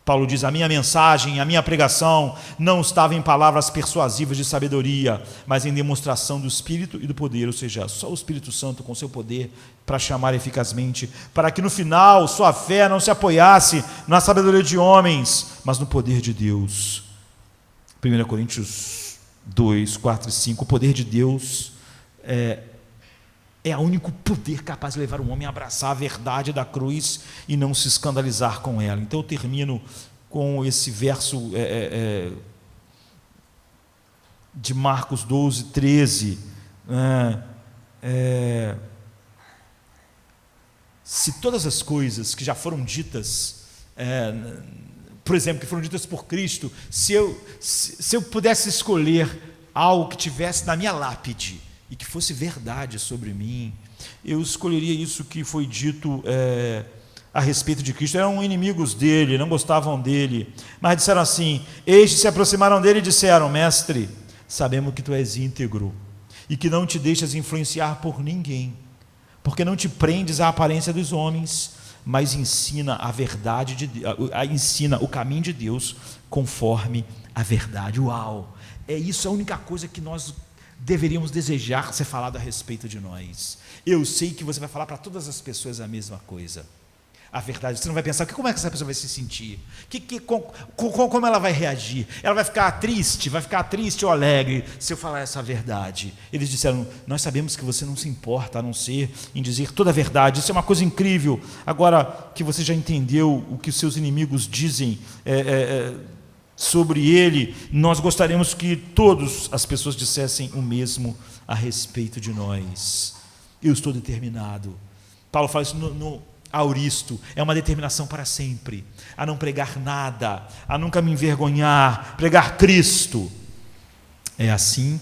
Paulo diz, a minha mensagem, a minha pregação não estava em palavras persuasivas de sabedoria, mas em demonstração do Espírito e do poder, ou seja, só o Espírito Santo com seu poder para chamar eficazmente, para que no final sua fé não se apoiasse na sabedoria de homens, mas no poder de Deus. 1 Coríntios 2, 4 e 5, o poder de Deus é o único poder capaz de levar um homem a abraçar a verdade da cruz e não se escandalizar com ela. Então eu termino com esse verso de Marcos 12, 13. Se todas as coisas que já foram ditas, por exemplo, que foram ditas por Cristo, se eu pudesse escolher algo que tivesse na minha lápide, e que fosse verdade sobre mim, eu escolheria isso que foi dito a respeito de Cristo. Eram inimigos dele, não gostavam dele, mas disseram assim, estes se aproximaram dele e disseram, mestre, sabemos que tu és íntegro, e que não te deixas influenciar por ninguém, porque não te prendes à aparência dos homens, mas ensina a verdade de Deus, ensina o caminho de Deus, conforme a verdade. Uau! Isso é a única coisa que nós deveríamos desejar ser falado a respeito de nós. Eu sei que você vai falar para todas as pessoas a mesma coisa, a verdade. Você não vai pensar, como é que essa pessoa vai se sentir? Como ela vai reagir? Ela vai ficar triste ou alegre se eu falar essa verdade? Eles disseram, nós sabemos que você não se importa a não ser em dizer toda a verdade. Isso é uma coisa incrível. Agora que você já entendeu o que os seus inimigos dizem sobre ele, nós gostaríamos que todas as pessoas dissessem o mesmo a respeito de nós. Eu estou determinado. Paulo fala isso no Auristo, é uma determinação para sempre, a não pregar nada, a nunca me envergonhar, pregar Cristo. É assim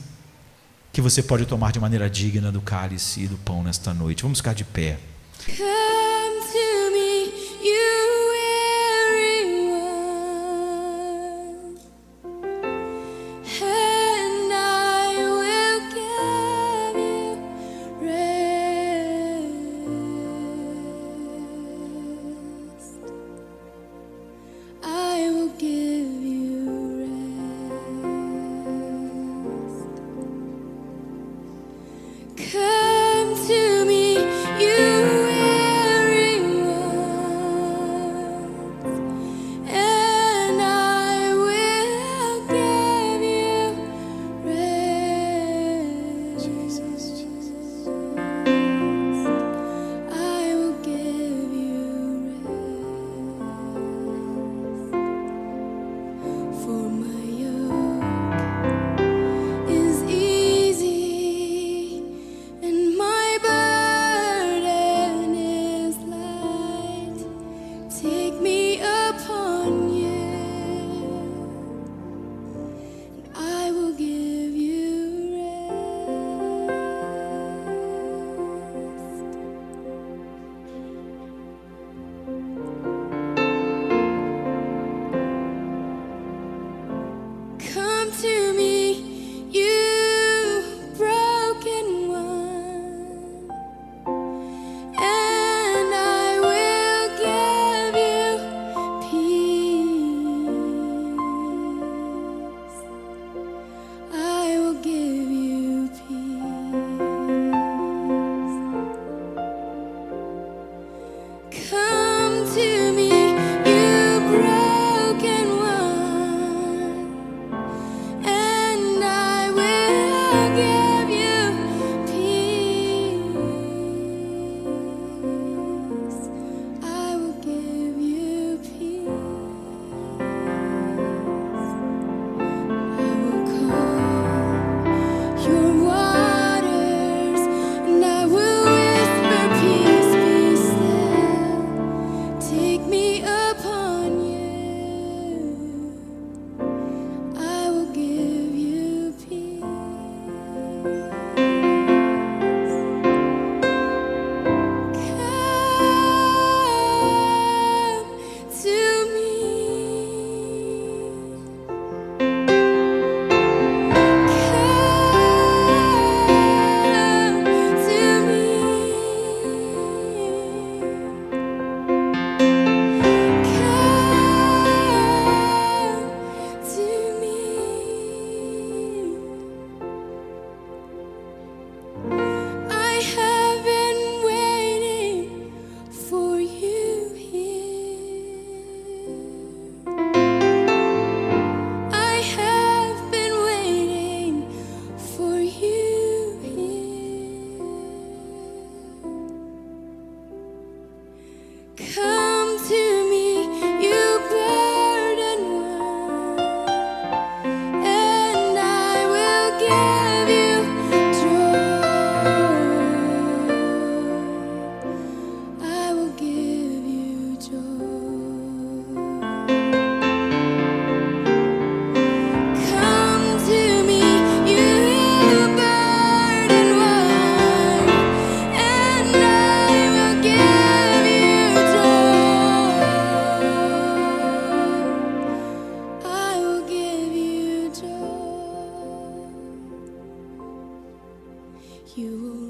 que você pode tomar de maneira digna do cálice e do pão nesta noite. Vamos ficar de pé. Come to me, you and I will give you rest. I will give you rest. Come to me, you weary one. Come to me, you burden one, and I will give you joy. I will give you joy. Come to me, you burden one, and I will give you joy. I will give you joy. You will